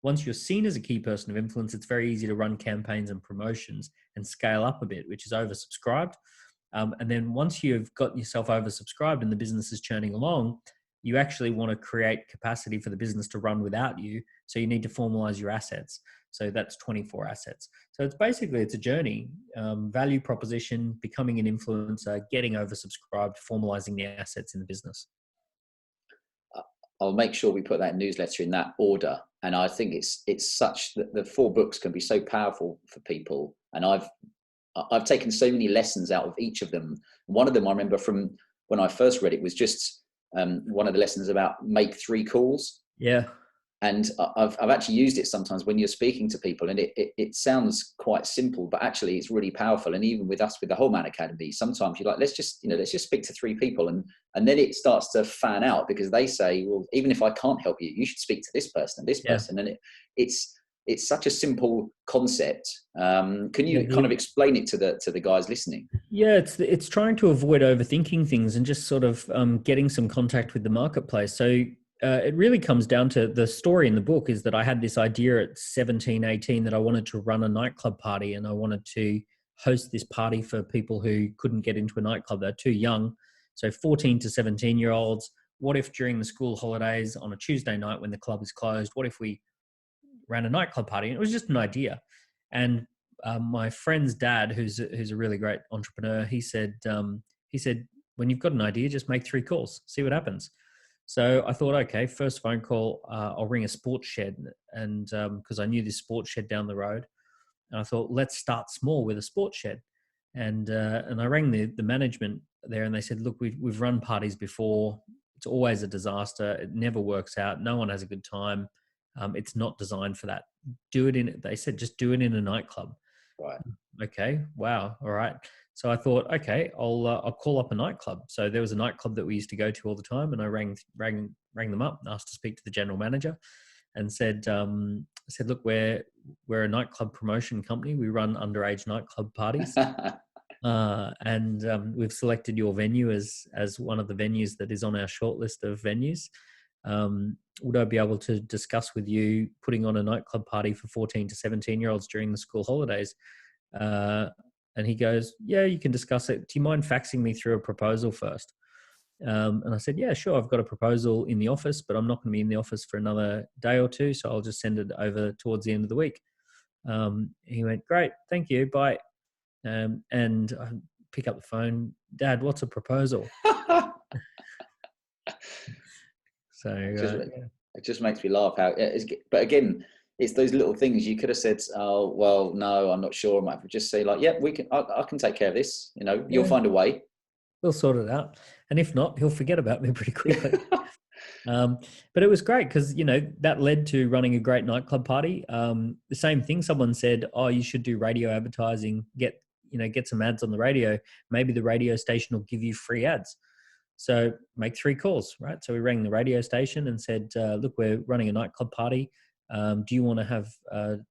Once you're seen as a key person of influence, it's very easy to run campaigns and promotions and scale up a bit, which is oversubscribed. And then once you've got yourself oversubscribed and the business is churning along, you actually want to create capacity for the business to run without you. So you need to formalize your assets. So that's 24 assets. So it's a journey, value proposition, becoming an influencer, getting oversubscribed, formalizing the assets in the business. I'll make sure we put that newsletter in that order. And I think it's such that the 4 books can be so powerful for people. And I've taken so many lessons out of each of them. One of them I remember from when I first read it was just one of the lessons about make 3 calls. Yeah. And I've actually used it sometimes when you're speaking to people, and it sounds quite simple, but actually it's really powerful. And even with us, with the Whole Man Academy, sometimes you're like, let's just speak to 3 people. And then it starts to fan out, because they say, well, even if I can't help you, you should speak to this person and this person. And it's such a simple concept. Can you kind of explain it to the guys listening? Yeah, it's trying to avoid overthinking things and just sort of getting some contact with the marketplace. So it really comes down to the story in the book is that I had this idea at 17, 18 that I wanted to run a nightclub party, and I wanted to host this party for people who couldn't get into a nightclub. They're too young. So 14 to 17-year-olds. What if during the school holidays on a Tuesday night when the club is closed, what if we ran a nightclub party? And it was just an idea. And my friend's dad, who's a really great entrepreneur, he said, when you've got an idea, just make 3 calls, see what happens. So I thought, okay, first phone call, I'll ring a sports shed, and because I knew this sports shed down the road, and I thought, let's start small with a sports shed, and I rang the management there, and they said, look, we've run parties before, it's always a disaster, it never works out, no one has a good time, it's not designed for that. They said, just do it in a nightclub. Right. Okay. Wow. All right. So I thought, okay, I'll call up a nightclub. So there was a nightclub that we used to go to all the time, and I rang them up and asked to speak to the general manager, and said, look, we're a nightclub promotion company. We run underage nightclub parties, and we've selected your venue as one of the venues that is on our shortlist of venues. Would I be able to discuss with you putting on a nightclub party for 14 to 17-year-olds during the school holidays? And he goes, yeah, you can discuss it. Do you mind faxing me through a proposal first? And I said, yeah, sure. I've got a proposal in the office, but I'm not going to be in the office for another day or two. So I'll just send it over towards the end of the week. He went, great. Thank you. Bye. And I pick up the phone. Dad, what's a proposal? So it just makes me laugh how but again, it's those little things you could have said, oh, well, no, I'm not sure. I might have just say like, yeah, I can take care of this. You'll find a way. We'll sort it out. And if not, he'll forget about me pretty quickly. But it was great because, that led to running a great nightclub party. The same thing, someone said, oh, you should do radio advertising, get some ads on the radio. Maybe the radio station will give you free ads. So make 3 calls, right? So we rang the radio station and said, look, we're running a nightclub party. Do you want to have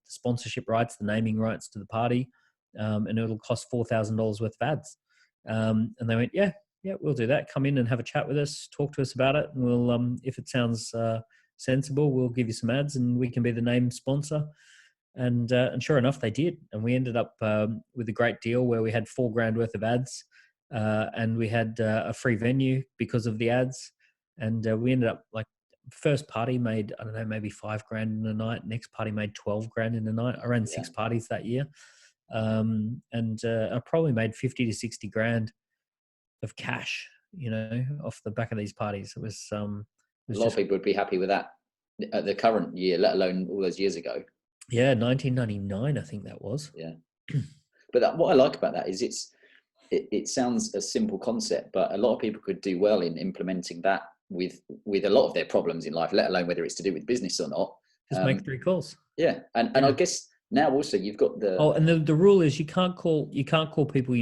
sponsorship rights, the naming rights to the party? And it'll cost $4,000 worth of ads. And they went, yeah, we'll do that. Come in and have a chat with us, talk to us about it. And we'll, if it sounds sensible, we'll give you some ads and we can be the name sponsor. And sure enough, they did. And we ended up with a great deal where we had $4,000 worth of ads. And we had a free venue because of the ads. And we ended up first party made, I don't know, maybe $5,000 in a night. Next party made $12,000 in a night. I ran 6 parties that year. And I probably made 50 to 60 grand of cash, off the back of these parties. It was, a lot of people would be happy with that at the current year, let alone all those years ago. Yeah. 1999, I think that was. Yeah. But what I like about that is it sounds a simple concept, but a lot of people could do well in implementing that with a lot of their problems in life, let alone whether it's to do with business or not. Just make 3 calls. Yeah. And I guess now also you've got and the rule is you can't call people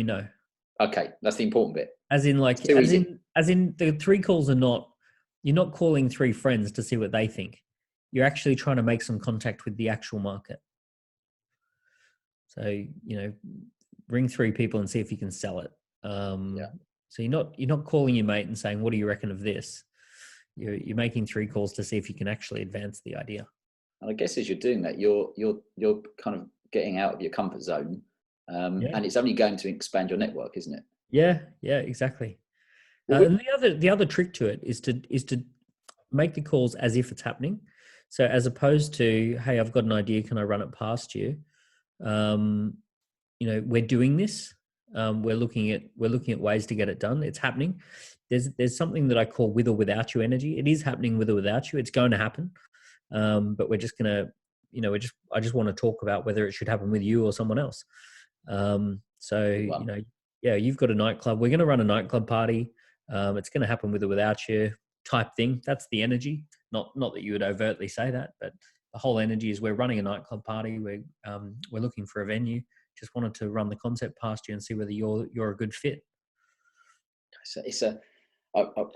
Okay, that's the important bit. As in the 3 calls you're not calling 3 friends to see what they think. You're actually trying to make some contact with the actual market. So, ring 3 people and see if you can sell it. So you're not calling your mate and saying, what do you reckon of this? You're making 3 calls to see if you can actually advance the idea. And I guess as you're doing that, you're kind of getting out of your comfort zone, and it's only going to expand your network, isn't it? Yeah, exactly. And the other trick to it is to make the calls as if it's happening. So as opposed to, hey, I've got an idea, can I run it past you? We're doing this. We're looking at ways to get it done. It's happening. There's something that I call with or without you energy. It is happening with or without you. It's going to happen. But we're just going to, I just want to talk about whether it should happen with you or someone else. You've got a nightclub. We're going to run a nightclub party. It's going to happen with or without you type thing. That's the energy. Not that you would overtly say that, but the whole energy is we're running a nightclub party. We're looking for a venue. Just wanted to run the concept past you and see whether you're a good fit. So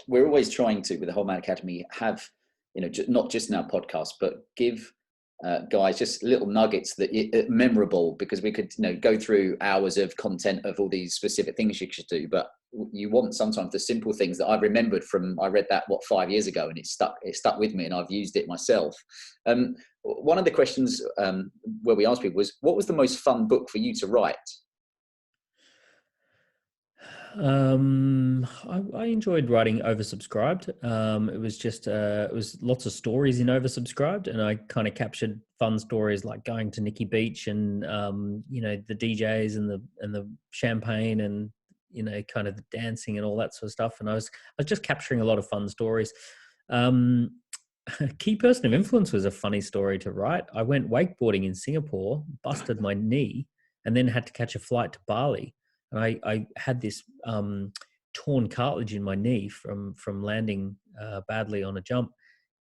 we're always trying to, with the Whole Man Academy, have, not just in our podcast, but give guys just little nuggets that memorable, because we could, go through hours of content of all these specific things you should do. But you want sometimes the simple things that I've remembered from, I read that 5 years ago, and it stuck with me, and I've used it myself. One of the questions where we asked people was, what was the most fun book for you to write? I enjoyed writing Oversubscribed. It was lots of stories in Oversubscribed, and I kind of captured fun stories like going to Nikki Beach and the DJs and the champagne and kind of the dancing and all that sort of stuff. And I was just capturing a lot of fun stories. Key person of influence was a funny story to write. I went wakeboarding in Singapore, busted my knee, and then had to catch a flight to Bali. And I had this torn cartilage in my knee from landing badly on a jump.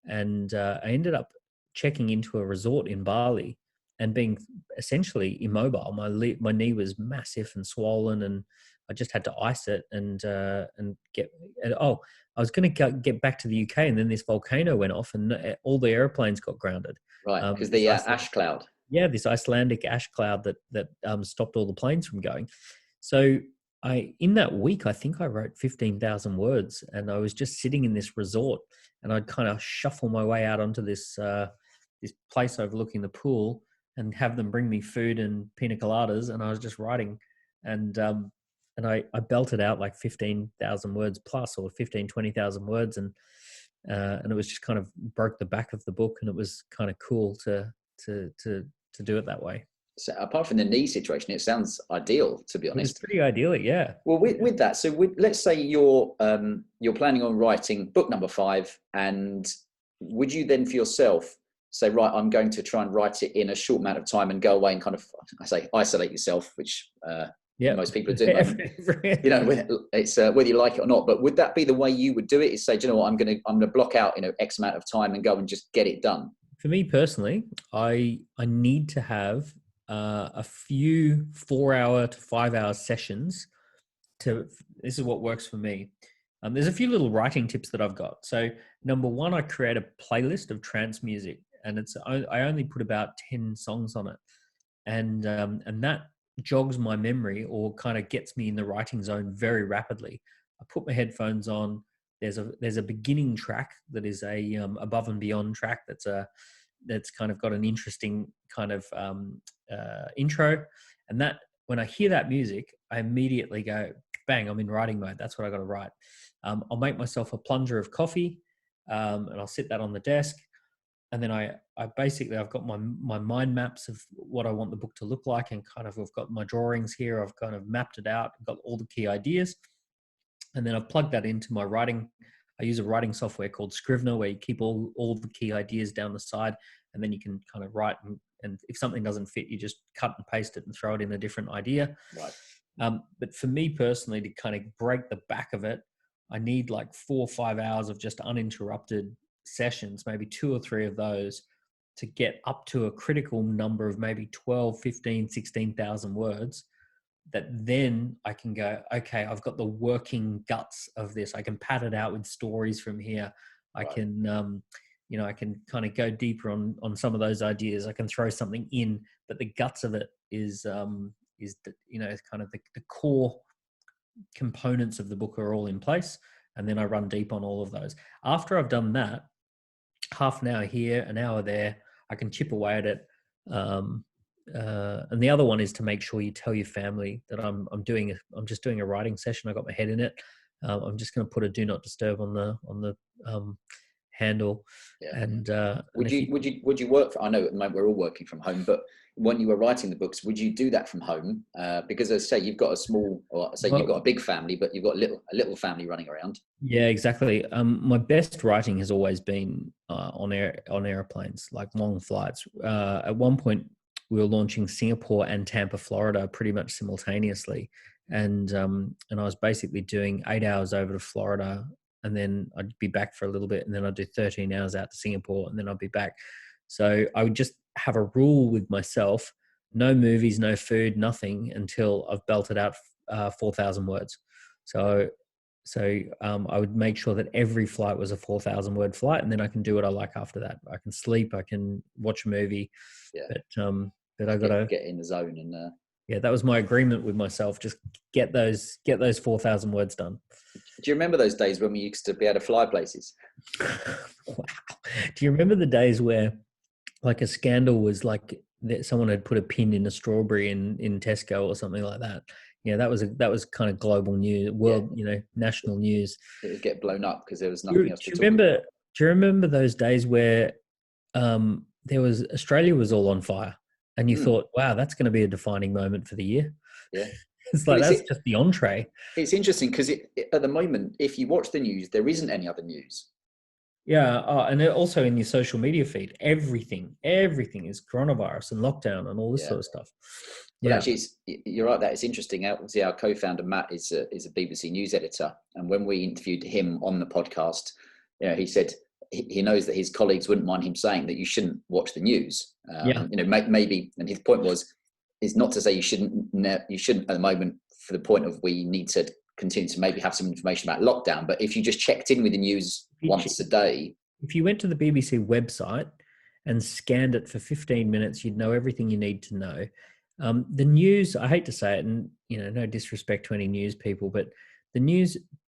And I ended up checking into a resort in Bali and being essentially immobile. My knee was massive and swollen, and I just had to ice it and get. I was going to get back to the UK, and then this volcano went off, and all the airplanes got grounded. Right, because the ash cloud. Yeah, this Icelandic ash cloud that stopped all the planes from going. So in that week, I think I wrote 15,000 words, and I was just sitting in this resort, and I'd kind of shuffle my way out onto this place overlooking the pool and have them bring me food and pina coladas, and I was just writing, and I belted out like 15,000 words plus, or 20,000 words, and it was just kind of broke the back of the book, and it was kind of cool to do it that way. So apart from the knee situation, it sounds ideal, to be honest. It's pretty idyllic, yeah. Well, with that, so let's say you're planning on writing book number 5, and would you then for yourself say, right, I'm going to try and write it in a short amount of time and go away and kind of, I say, isolate yourself, which most people are doing. It's whether you like it or not. But would that be the way you would do it? Is say, do you know what, I'm gonna block out X amount of time and go and just get it done. For me personally, I need to have a few 4-hour to 5-hour sessions. This is what works for me. There's a few little writing tips that I've got. So number one, I create a playlist of trance music, and I only put about 10 songs on it, and that jogs my memory or kind of gets me in the writing zone very rapidly. I put my headphones on. There's a beginning track that is a above and beyond track that's kind of got an interesting kind of intro, and that when I hear that music, I immediately go, bang, I'm in writing mode. That's what I got to write. I'll make myself a plunger of coffee, and I'll sit that on the desk, and then I've got my mind maps of what I want the book to look like, and kind of I've got my drawings here. I've kind of mapped it out, got all the key ideas, and then I've plugged that into my writing. I use a writing software called Scrivener, where you keep all the key ideas down the side, and then you can kind of write, and if something doesn't fit, you just cut and paste it and throw it in a different idea. Right. But for me personally, to kind of break the back of it, I need like 4 or 5 hours of just uninterrupted sessions, maybe 2 or 3 of those, to get up to a critical number of maybe 12, 15, 16,000 words, that then I can go, okay, I've got the working guts of this. I can pad it out with stories from here. I can, I can kind of go deeper on some of those ideas. I can throw something in, but the guts of it is kind of the core components of the book are all in place. And then I run deep on all of those. After I've done that, half an hour here, an hour there, I can chip away at it. And the other one is to make sure you tell your family that I'm just doing a writing session. I got my head in it. I'm just going to put a do not disturb on the handle. Yeah. And would you work I know at the moment we're all working from home, but when you were writing the books, would you do that from home? Because as I say, you've got you've got a big family, but you've got a little family running around. Yeah, exactly. My best writing has always been on airplanes, like long flights. At one point, we were launching Singapore and Tampa, Florida, pretty much simultaneously, and I was basically doing 8 hours over to Florida, and then I'd be back for a little bit, and then I'd do 13 hours out to Singapore, and then I'd be back. So I would just have a rule with myself: no movies, no food, nothing until I've belted out 4,000 words. So I would make sure that every flight was a 4,000 word flight, and then I can do what I like after that. I can sleep, I can watch a movie, but I got to get in the zone and Yeah, that was my agreement with myself. Just get those 4,000 words done. Do you remember those days when we used to be able to fly places? Wow. Do you remember the days where like a scandal was like that someone had put a pin in a strawberry in Tesco or something like that? Yeah, that was kind of global news, world, national news. It would get blown up because there was Do you, nothing else do to you talk about. remember? Do you remember those days where there was Australia was all on fire, and you thought, "Wow, that's going to be a defining moment for the year." Yeah. It's Well, like that's just the entree. it's interesting because at the moment, if you watch the news, there isn't any other news. Yeah, and also in your social media feed, everything is coronavirus and lockdown and all this Yeah. sort of stuff. Well, Yeah, actually, you're right. That it's interesting. Obviously, our co-founder Matt is a BBC News editor, and when we interviewed him on the podcast, he said he knows that his colleagues wouldn't mind him saying that you shouldn't watch the news. yeah, Maybe, and his point is not to say you shouldn't at the moment, for the point of we need to continue to maybe have some information about lockdown. But if you just checked in with the news once a day, if you went to the BBC website and scanned it for 15 minutes, you'd know everything you need to know. The news, I hate to say it, and no disrespect to any news people, but the news,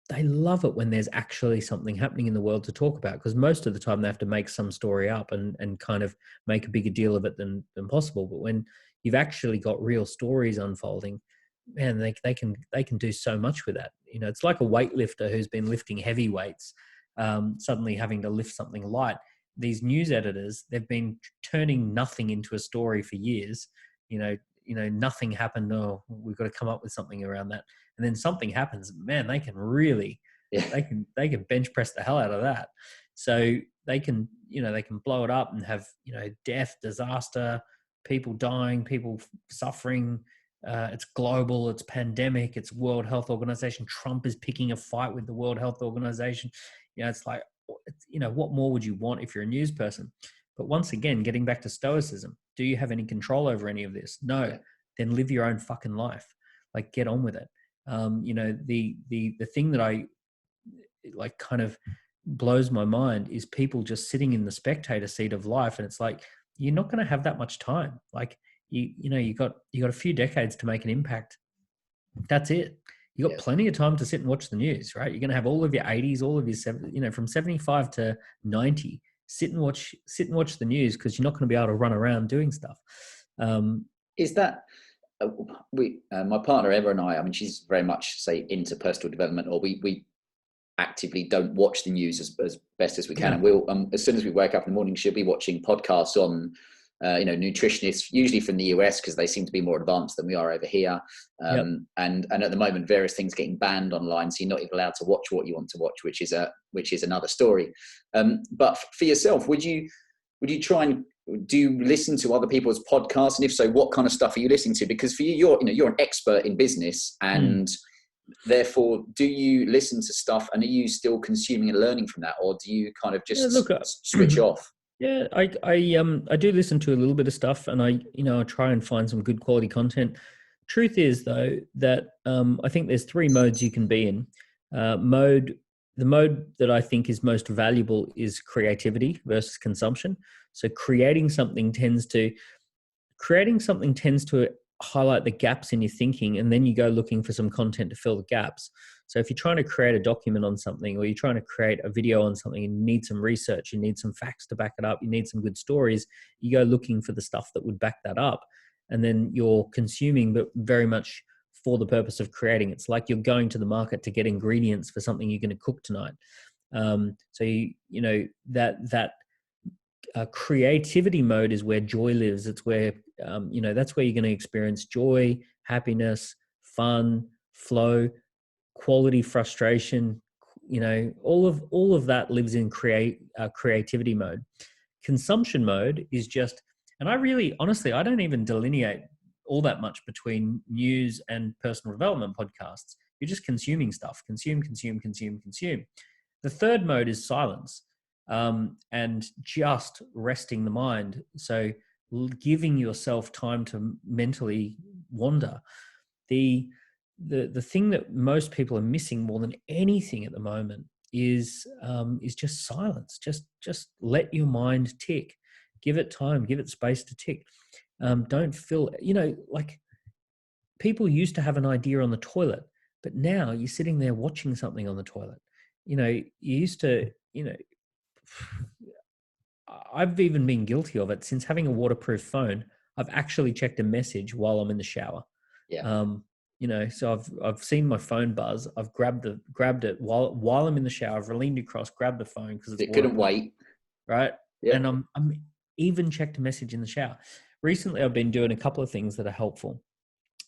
they love it when there's actually something happening in the world to talk about, because most of the time they have to make some story up and kind of make a bigger deal of it than possible. But when you've actually got real stories unfolding, man, they can do so much with that. It's like a weightlifter who's been lifting heavy weights, suddenly having to lift something light. These news editors, they've been turning nothing into a story for years. Nothing happened. Oh, we've got to come up with something around that. And then something happens. Man, they can really, they can bench press the hell out of that. So they can blow it up and have, death, disaster, people dying, people suffering. It's global, it's pandemic, it's World Health Organization. Trump is picking a fight with the World Health Organization. It's like, what more would you want if you're a news person? But once again, getting back to stoicism, do you have any control over any of this? No. Yeah. Then live your own fucking life. Like, get on with it. The thing that I like kind of blows my mind is people just sitting in the spectator seat of life, and it's like, you're not going to have that much time. Like, you got a few decades to make an impact. That's it. You got plenty of time to sit and watch the news, right? You're going to have all of your 80s, all of your from 75 to 90. Sit and watch the news, because you're not going to be able to run around doing stuff. Is that my partner Emma and I mean, she's very much say into personal development, or we actively don't watch the news as best as we can. And we'll as soon as we wake up in the morning, she'll be watching podcasts on nutritionists, usually from the US, because they seem to be more advanced than we are over here. And at the moment, various things getting banned online, so you're not even allowed to watch what you want to watch, which is another story. But for yourself, would you try and do you listen to other people's podcasts, and if so, what kind of stuff are you listening to? Because for you, you're an expert in business, and therefore, do you listen to stuff, and are you still consuming and learning from that, or do you kind of just switch off? Yeah, I do listen to a little bit of stuff, and I try and find some good quality content. Truth is, though, that I think there's three modes you can be in. The mode that I think is most valuable is creativity versus consumption. So creating something tends to highlight the gaps in your thinking, and then you go looking for some content to fill the gaps. So if you're trying to create a document on something, or you're trying to create a video on something, you need some research, you need some facts to back it up, you need some good stories, you go looking for the stuff that would back that up. And then you're consuming, but very much for the purpose of creating. It's like you're going to the market to get ingredients for something you're going to cook tonight. Creativity mode is where joy lives. It's where, that's where you're going to experience joy, happiness, fun, flow, quality, frustration. All of that lives in creativity mode. Consumption mode is just, and honestly, I don't even delineate all that much between news and personal development podcasts. You're just consuming stuff, consume. The third mode is silence. And just resting the mind. So giving yourself time to mentally wander. The thing that most people are missing more than anything at the moment is just silence. Just let your mind tick. Give it time. Give it space to tick. Don't feel, people used to have an idea on the toilet, but now you're sitting there watching something on the toilet. You used to, I've even been guilty of it since having a waterproof phone. I've actually checked a message while I'm in the shower. Yeah. So I've seen my phone buzz. I've grabbed it while I'm in the shower. I've leaned across, grabbed the phone because it couldn't wait. Right. Yeah. And I'm even checked a message in the shower. Recently, I've been doing a couple of things that are helpful.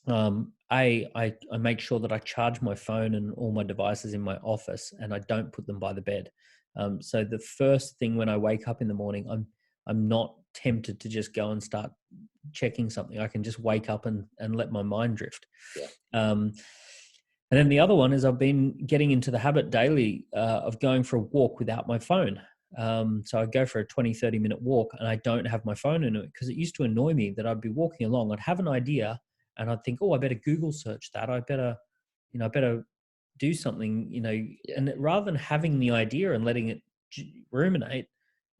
I make sure that I charge my phone and all my devices in my office, and I don't put them by the bed. So the first thing when I wake up in the morning, I'm not tempted to just go and start checking something. I can just wake up and let my mind drift. Yeah. And then the other one is I've been getting into the habit daily of going for a walk without my phone. So I go for a 20, 30-minute walk and I don't have my phone in it, because it used to annoy me that I'd be walking along. I'd have an idea and I'd think, oh, I better Google search that. I better do something, Yeah. and rather than having the idea and letting it ruminate,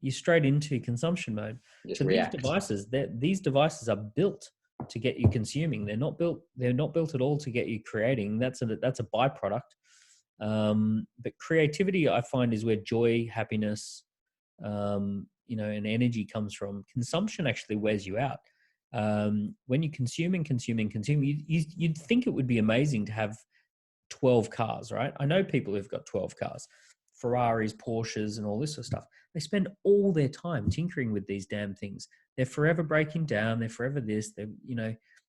you're straight into consumption mode. Just so react. these devices are built to get you consuming. They're not built at all to get you creating. That's a byproduct. But creativity, I find, is where joy, happiness, and energy comes from. Consumption actually wears you out. When you consume and consume and consume, you'd think it would be amazing to have 12 cars, right? I know people who've got 12 cars, Ferraris, Porsches, and all this sort of stuff. They spend all their time tinkering with these damn things. They're forever breaking down. They're forever this.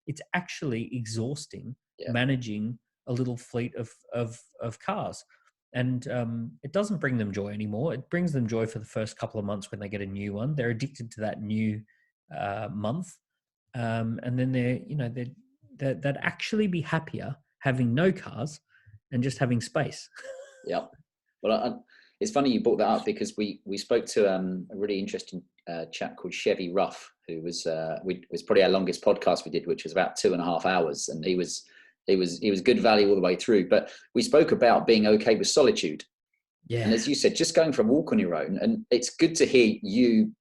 It's actually exhausting managing a little fleet of cars. And it doesn't bring them joy anymore. It brings them joy for the first couple of months when they get a new one. They're addicted to that new month. And then they'd actually be happier having no cars and just having space. Yeah. Well, it's funny you brought that up, because we spoke to a really interesting chap called Chevy Ruff, who was probably our longest podcast we did, which was about 2.5 hours, and he was good value all the way through. But we spoke about being okay with solitude. Yeah. And as you said, just going for a walk on your own, and it's good to hear you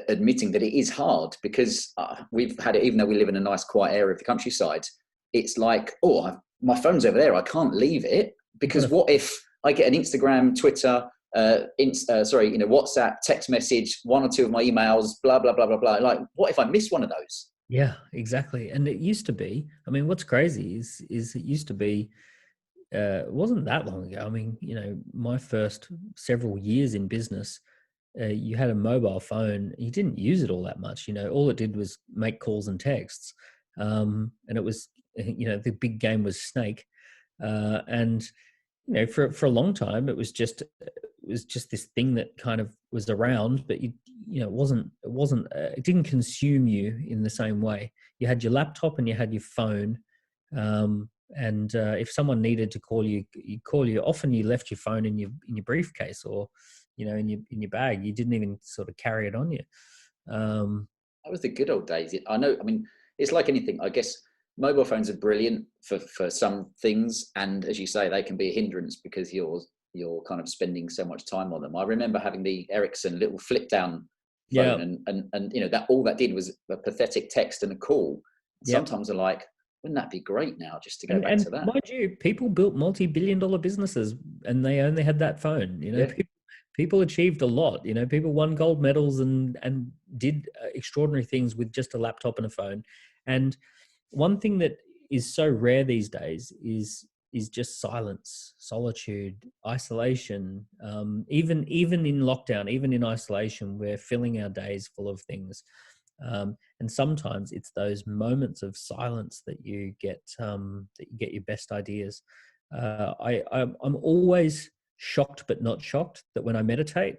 admitting that it is hard, because we've had it, even though we live in a nice quiet area of the countryside. It's like, my phone's over there, I can't leave it, because what if I get an Instagram, Twitter, WhatsApp, text message, one or two of my emails, blah, blah, blah, blah, blah. Like, what if I miss one of those? Yeah, exactly. And it used to be, what's crazy is it used to be, it wasn't that long ago. My first several years in business, you had a mobile phone. You didn't use it all that much. All it did was make calls and texts. And it was, the big game was Snake. And for a long time, it was just this thing that kind of was around, but it didn't consume you in the same way. You had your laptop and you had your phone. And if someone needed to call you, you'd call you. Often you left your phone in your briefcase, or in your bag. You didn't even sort of carry it on you. That was the good old days. I know. It's like anything. I guess mobile phones are brilliant for some things, and as you say, they can be a hindrance because you're kind of spending so much time on them. I remember having the Ericsson little flip down phone, and that all that did was a pathetic text and a call. Sometimes I'm like, wouldn't that be great now, just to go back to that? Mind you, people built multi-billion-dollar businesses and they only had that phone. People achieved a lot. People won gold medals and did extraordinary things with just a laptop and a phone. And one thing that is so rare these days is just silence, solitude, isolation. Even in lockdown, even in isolation, we're filling our days full of things. And sometimes it's those moments of silence that you get your best ideas. I'm always shocked but not shocked that when I meditate,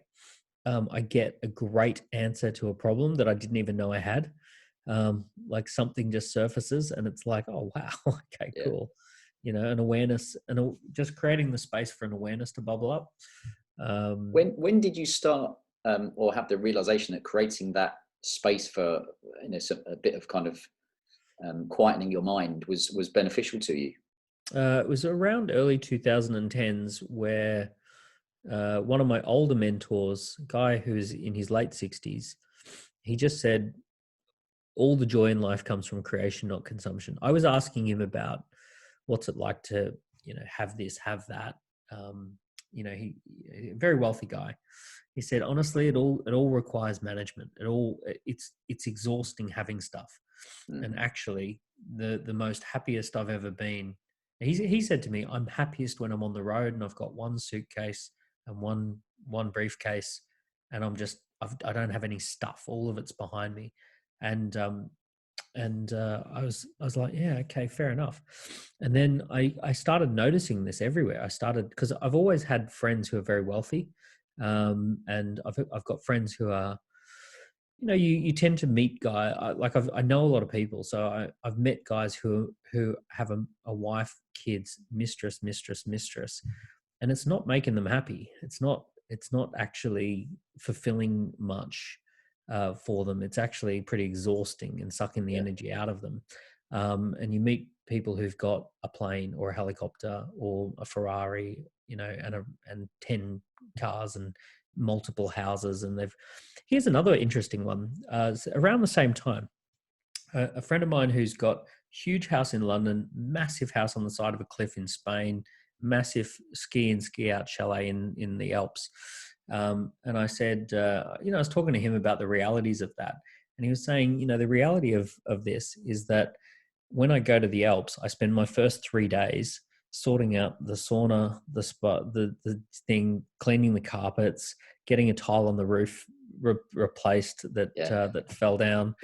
I get a great answer to a problem that I didn't even know I had. Like something just surfaces and it's like, oh wow, okay, cool. An awareness, and just creating the space for an awareness to bubble up. When did you start or have the realization that creating that space for a bit of kind of quietening your mind was beneficial to you? It was around early 2010s where one of my older mentors, a guy who's in his late 60s, he just said, all the joy in life comes from creation, not consumption. I was asking him about what's it like to, have this, have that. He a very wealthy guy. He said, honestly, it all requires management. It's exhausting having stuff. And actually, the most happiest I've ever been. He said to me, I'm happiest when I'm on the road and I've got one suitcase and one briefcase, and I don't have any stuff. All of it's behind me, and I was like, yeah, okay, fair enough. And then I started noticing this everywhere. Because I've always had friends who are very wealthy, and I've got friends who are, you tend to meet I know a lot of people, so I've met guys who have a wife, kids, mistress, and it's not making them happy. It's not actually fulfilling much for them. It's actually pretty exhausting and sucking the energy out of them. And you meet people who've got a plane or a helicopter or a Ferrari, and 10 cars and multiple houses. And here's another interesting one. Around the same time, a friend of mine who's got huge house in London, massive house on the side of a cliff in Spain, massive ski in ski out chalet in the Alps. And I said, I was talking to him about the realities of that. And he was saying, the reality of this is that when I go to the Alps, I spend my first 3 days sorting out the sauna, the spot, the thing, cleaning the carpets, getting a tile on the roof replaced that fell down.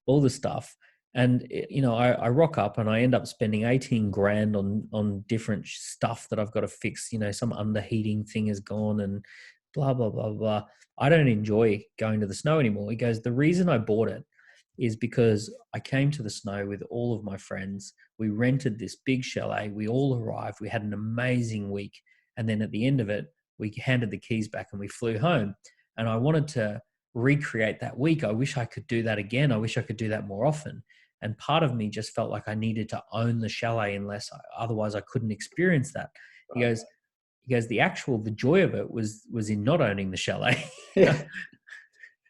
All the stuff. And, I rock up and I end up spending 18 grand on different stuff that I've got to fix. Some underheating thing is gone and blah, blah, blah, blah. I don't enjoy going to the snow anymore. He goes, the reason I bought it is because I came to the snow with all of my friends. We rented this big chalet. We all arrived. We had an amazing week. And then at the end of it, we handed the keys back and we flew home. And I wanted to recreate that week. I wish I could do that again. I wish I could do that more often. And part of me just felt like I needed to own the chalet otherwise I couldn't experience that. He goes, the joy of it was in not owning the chalet.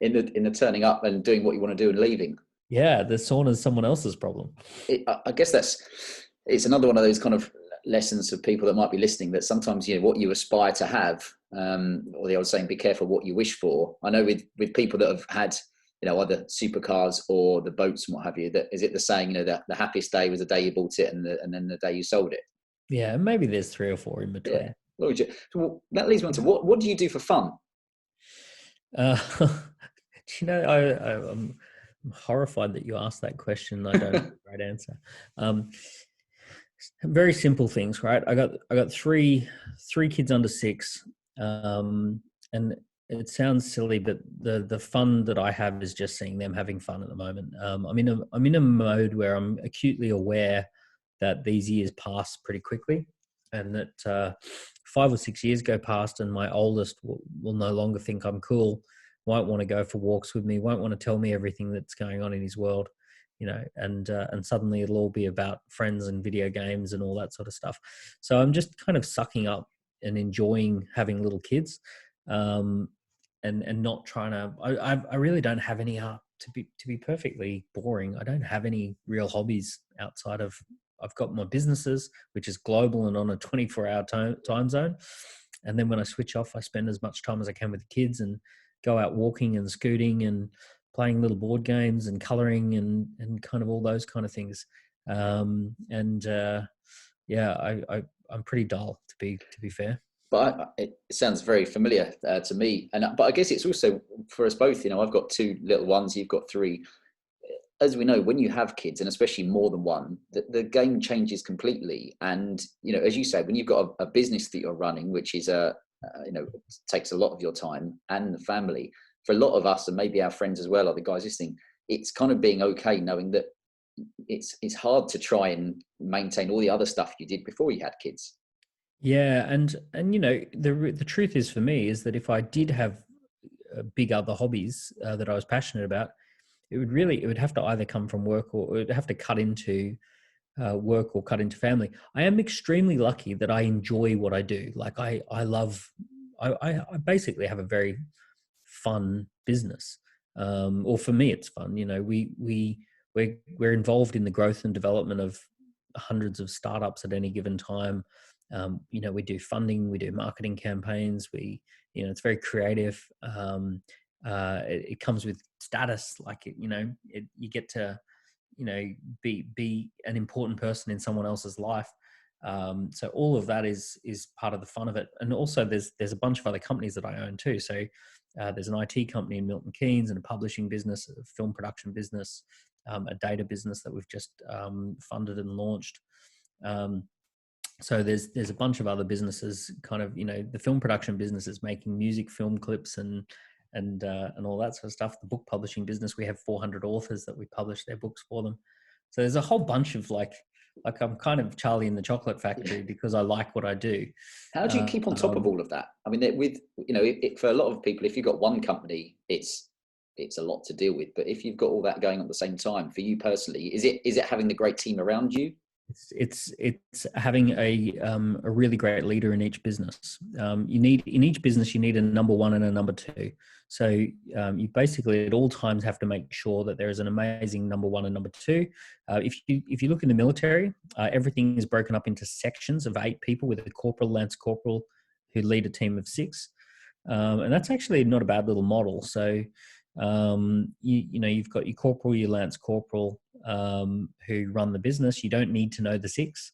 in the turning up and doing what you want to do and leaving. Yeah, the sauna is someone else's problem. I guess it's another one of those kind of lessons for people that might be listening, that sometimes, what you aspire to have, or the old saying, be careful what you wish for. I know with people that have had, either supercars or the boats and what have you, that is it the saying, that the happiest day was the day you bought it and then the day you sold it. Yeah, maybe there's 3 or 4 in between. Yeah. Well, that leads me on to what do you do for fun? I'm horrified that you asked that question. I don't have a great answer. Very simple things, right? I got three kids under 6, and it sounds silly, but the fun that I have is just seeing them having fun at the moment. I'm in a mode where I'm acutely aware that these years pass pretty quickly, and that 5 or 6 years go past, and my oldest will no longer think I'm cool, won't want to go for walks with me, won't want to tell me everything that's going on in his world, and suddenly it'll all be about friends and video games and all that sort of stuff. So I'm just kind of sucking up and enjoying having little kids, and not trying to. I really don't have any to be perfectly boring. I don't have any real hobbies outside of. I've got my businesses, which is global and on a 24-hour time zone. And then when I switch off, I spend as much time as I can with the kids and go out walking and scooting and playing little board games and coloring and kind of all those kind of things. I'm pretty dull, to be fair. But it sounds very familiar to me. But I guess it's also for us both. I've got 2 little ones. You've got 3. As we know, when you have kids, and especially more than one, the game changes completely. And, as you say, when you've got a business that you're running, which is takes a lot of your time and the family, for a lot of us, and maybe our friends as well, or the guys listening, it's kind of being okay knowing that it's hard to try and maintain all the other stuff you did before you had kids. Yeah. And the truth is, for me, is that if I did have big other hobbies that I was passionate about, it would have to either come from work, or it would have to cut into work or cut into family. I am extremely lucky that I enjoy what I do. Like I basically have a very fun business. or for me, it's fun. We're involved in the growth and development of hundreds of startups at any given time. We do funding, we do marketing campaigns. It's very creative. It comes with status, like you get to be an important person in someone else's life. So all of that is part of the fun of it. And also there's a bunch of other companies that I own too. So there's an IT company in Milton Keynes and a publishing business, a film production business, a data business that we've just funded and launched. So there's a bunch of other businesses, kind of, the film production business is making music, film clips and all that sort of stuff. The book publishing business, we have 400 authors that we publish their books for them. So there's a whole bunch of like I'm kind of Charlie in the Chocolate Factory because I like what I do. How do you keep on top of all of that? I mean, for a lot of people, if you've got one company, it's a lot to deal with. But if you've got all that going on at the same time, for you personally, is it having the great team around you? It's having a really great leader in each business. In each business you need a number one and a number two. So you basically at all times have to make sure that there is an amazing number one and number two. If you look in the military, everything is broken up into sections of 8 people with a corporal, lance corporal, who lead a team of 6, and that's actually not a bad little model. So you've got your corporal, your lance corporal, who run the business. You don't need to know the 6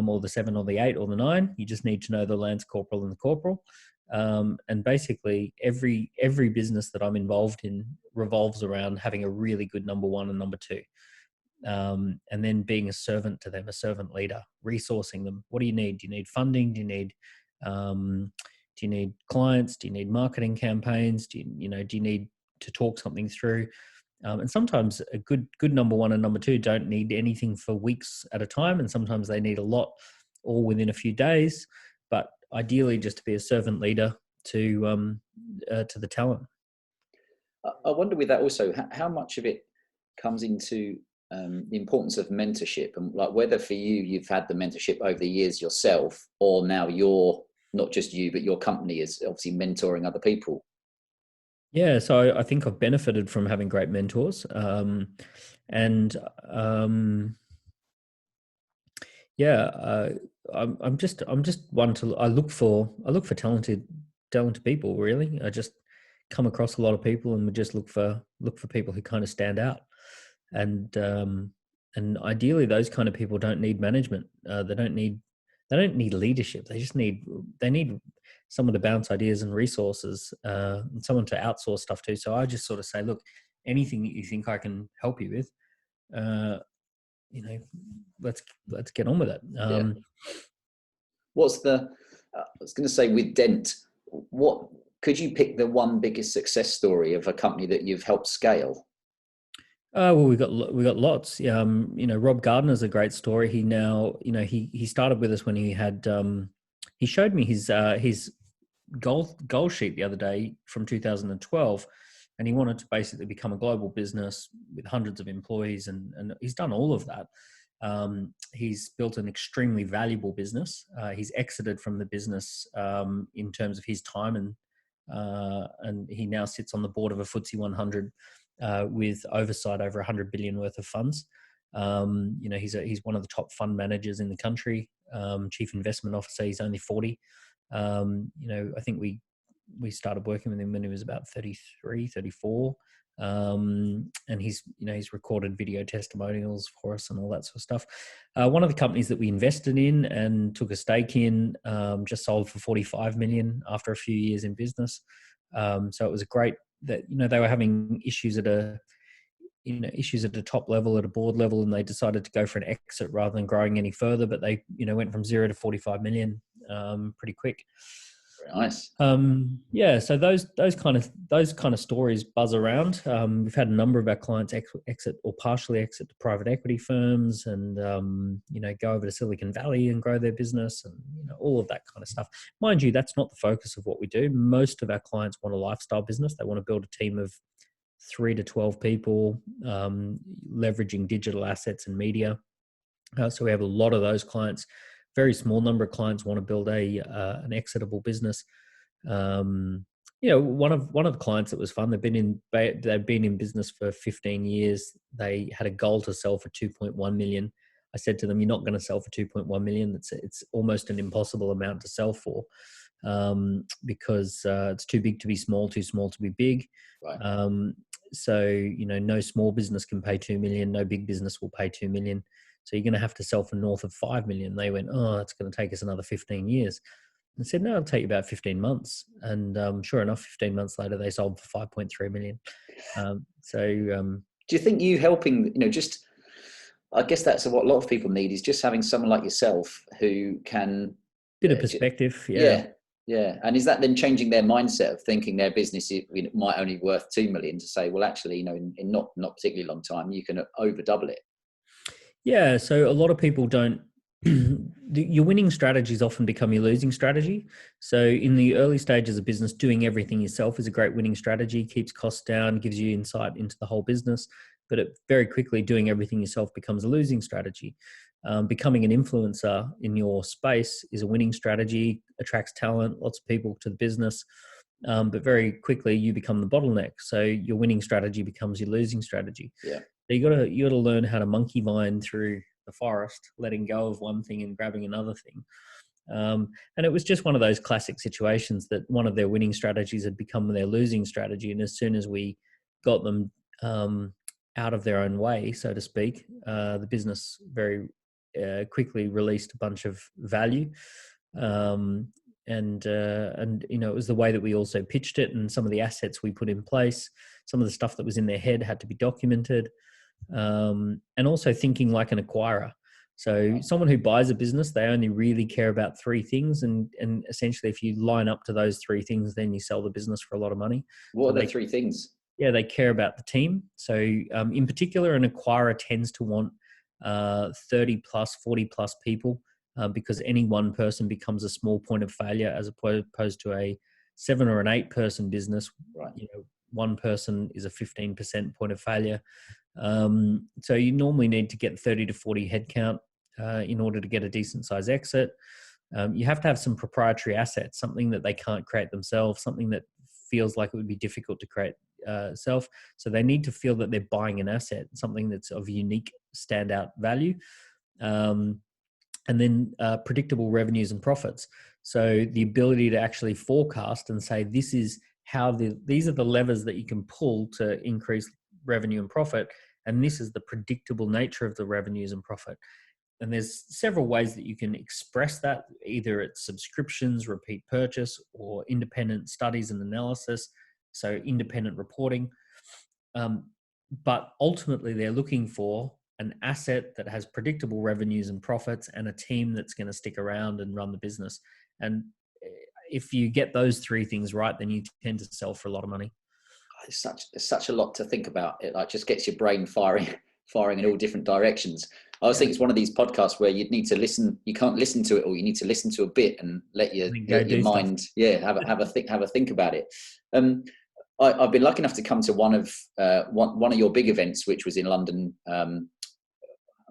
or the 7 or the 8 or the 9. You just need to know the lance corporal and the corporal. And basically every business that I'm involved in revolves around having a really good number one and number two. And then being a servant to them, a servant leader, resourcing them. What do you need? Do you need funding? Do you need clients? Do you need marketing campaigns? Do you need to talk something through? And sometimes a good number one and number two don't need anything for weeks at a time, and sometimes they need a lot, all within a few days. But ideally, just to be a servant leader to the talent. I wonder with that also, how much of it comes into the importance of mentorship, and like whether for you've had the mentorship over the years yourself, or now you're not just you, but your company is obviously mentoring other people. Yeah, so I think I've benefited from having great mentors, I'm just one to. I look for talented people. Really, I just come across a lot of people, and we just look for people who kind of stand out, and ideally, those kind of people don't need management. They don't need leadership. They just need someone to bounce ideas and resources, and someone to outsource stuff to. So I just sort of say, look, anything that you think I can help you with, let's get on with it. What's the? I was going to say with Dent. What could you pick the one biggest success story of a company that you've helped scale? Well, we got lots. Rob Gardner's a great story. He now, he started with us when he had. He showed me his goal sheet the other day from 2012, and he wanted to basically become a global business with hundreds of employees, and he's done all of that. He's built an extremely valuable business. He's exited from the business in terms of his time, and he now sits on the board of a FTSE 100 with oversight over 100 billion worth of funds. He's one of the top fund managers in the country. Chief investment officer. He's only 40. I think we started working with him when he was about 33, 34. And he's recorded video testimonials for us and all that sort of stuff. One of the companies that we invested in and took a stake in just sold for 45 million after a few years in business. So it was great that they were having issues at a top level, at a board level, and they decided to go for an exit rather than growing any further. But they went from 0 to 45 million pretty quick. Very nice. So those kind of stories buzz around. We've had a number of our clients exit or partially exit to private equity firms, and go over to Silicon Valley and grow their business, and all of that kind of stuff. Mind you, that's not the focus of what we do. Most of our clients want a lifestyle business. They want to build a team of 3 to 12 people, leveraging digital assets and media. So we have a lot of those clients. Very small number of clients want to build an exitable business. one of the clients that was fun. They've been in business for 15 years. They had a goal to sell for 2.1 million. I said to them, "You're not going to sell for 2.1 million. It's almost an impossible amount to sell for, because it's too big to be small, too small to be big. Right. So no small business can pay 2 million. No big business will pay 2 million. So you're going to have to sell for north of 5 million." They went, "Oh, it's going to take us another 15 years." I said, "No, it'll take you about 15 months." And sure enough, 15 months later, they sold for 5.3 million. Do you think you helping, just, I guess that's what a lot of people need, is just having someone like yourself who can, bit of perspective, yeah. Yeah. And is that then changing their mindset of thinking their business might only worth 2 million, to say, well, actually, in not particularly long time, you can over double it? Yeah, so a lot of people don't. Your winning strategies often become your losing strategy. So in the early stages of business, doing everything yourself is a great winning strategy, keeps costs down, gives you insight into the whole business. But very quickly, doing everything yourself becomes a losing strategy. Becoming an influencer in your space is a winning strategy, attracts talent, lots of people to the business. But very quickly, you become the bottleneck. So your winning strategy becomes your losing strategy. Yeah. So you gotta learn how to monkey vine through the forest, letting go of one thing and grabbing another thing. And it was just one of those classic situations that one of their winning strategies had become their losing strategy. And as soon as we got them out of their own way, so to speak, the business very quickly released a bunch of value. And it was the way that we also pitched it, and some of the assets we put in place, some of the stuff that was in their head had to be documented. And also thinking like an acquirer. So someone who buys a business, they only really care about three things. And essentially, if you line up to those three things, then you sell the business for a lot of money. What are the three things? Yeah, they care about the team. So in particular, an acquirer tends to want 30 plus, 40 plus people, because any one person becomes a small point of failure, as opposed to a 7 or an 8 person business. Right. One person is a 15% point of failure. So you normally need to get 30 to 40 headcount in order to get a decent size exit. You have to have some proprietary assets, something that they can't create themselves, something that feels like it would be difficult to create self. So they need to feel that they're buying an asset, something that's of unique standout value. And then predictable revenues and profits. So the ability to actually forecast and say, these are the levers that you can pull to increase revenue and profit. And this is the predictable nature of the revenues and profit. And there's several ways that you can express that. Either it's subscriptions, repeat purchase, or independent studies and analysis. So independent reporting. But ultimately, they're looking for an asset that has predictable revenues and profits, and a team that's going to stick around and run the business. And if you get those three things right, then you tend to sell for a lot of money. It's such a lot to think about. It like just gets your brain firing in all different directions. I was thinking it's one of these podcasts where you'd need to listen. You can't listen to it all. You need to listen to a bit and let your mind, have a think about it. I've been lucky enough to come to one of your big events, which was in London. I'm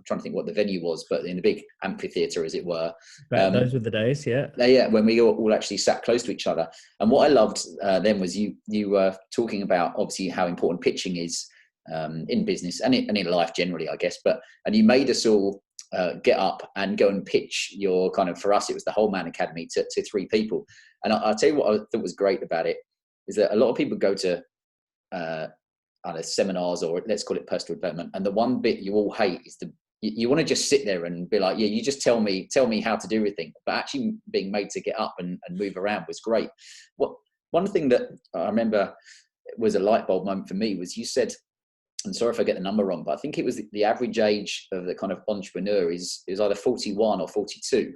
trying to think what the venue was, but in a big amphitheatre, as it were. Those were the days, yeah. Yeah, when we all actually sat close to each other. And what I loved then was you were talking about obviously how important pitching is in business and in life generally, I guess. And you made us all get up and go and pitch your kind of, for us, it was the Whole Man Academy to 3 people. And I'll tell you what I thought was great about it is that a lot of people go to seminars, or let's call it personal development, and the one bit you all hate is you want to just sit there and be like, yeah, you just tell me how to do everything. But actually being made to get up and move around was great. One thing that I remember was a light bulb moment for me was you said, and sorry if I get the number wrong, but I think it was the average age of the kind of entrepreneur is either 41 or 42.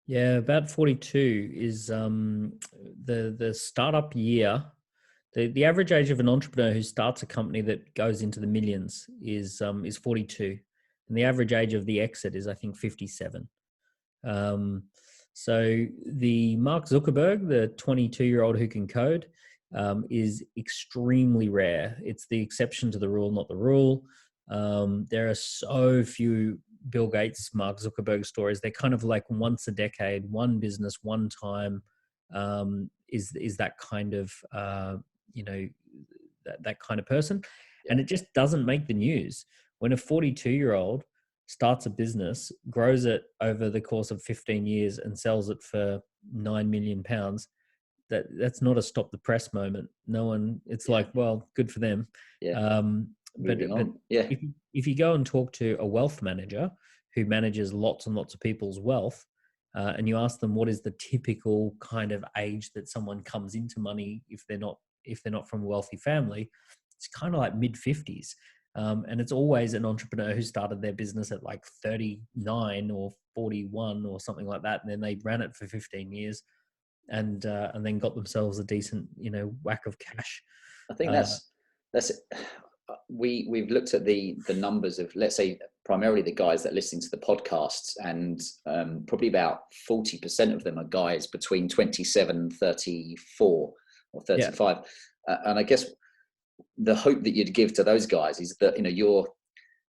Yeah, about 42 is the startup year. The average age of an entrepreneur who starts a company that goes into the millions is 42, and the average age of the exit is, I think, 57. So the Mark Zuckerberg, the 22-year-old who can code, is extremely rare. It's the exception to the rule, not the rule. There are so few Bill Gates, Mark Zuckerberg stories. They're kind of like once a decade, one business, one time. is that kind of you know, that kind of person. Yeah. And it just doesn't make the news. When a 42-year-old starts a business, grows it over the course of 15 years and sells it for £9 million, that's not a stop the press moment. No one, it's like, well, good for them. Yeah. But Moving on. Yeah. if you go and talk to a wealth manager who manages lots and lots of people's wealth, and you ask them what is the typical kind of age that someone comes into money if they're not from a wealthy family, it's kind of like mid-50s. And it's always an entrepreneur who started their business at like 39 or 41 or something like that, and then they ran it for 15 years and then got themselves a decent, whack of cash. I think that's we've looked at the numbers of, let's say, primarily the guys that listen to the podcasts, and probably about 40% of them are guys between 27, 34 or 35. And I guess the hope that you'd give to those guys is that,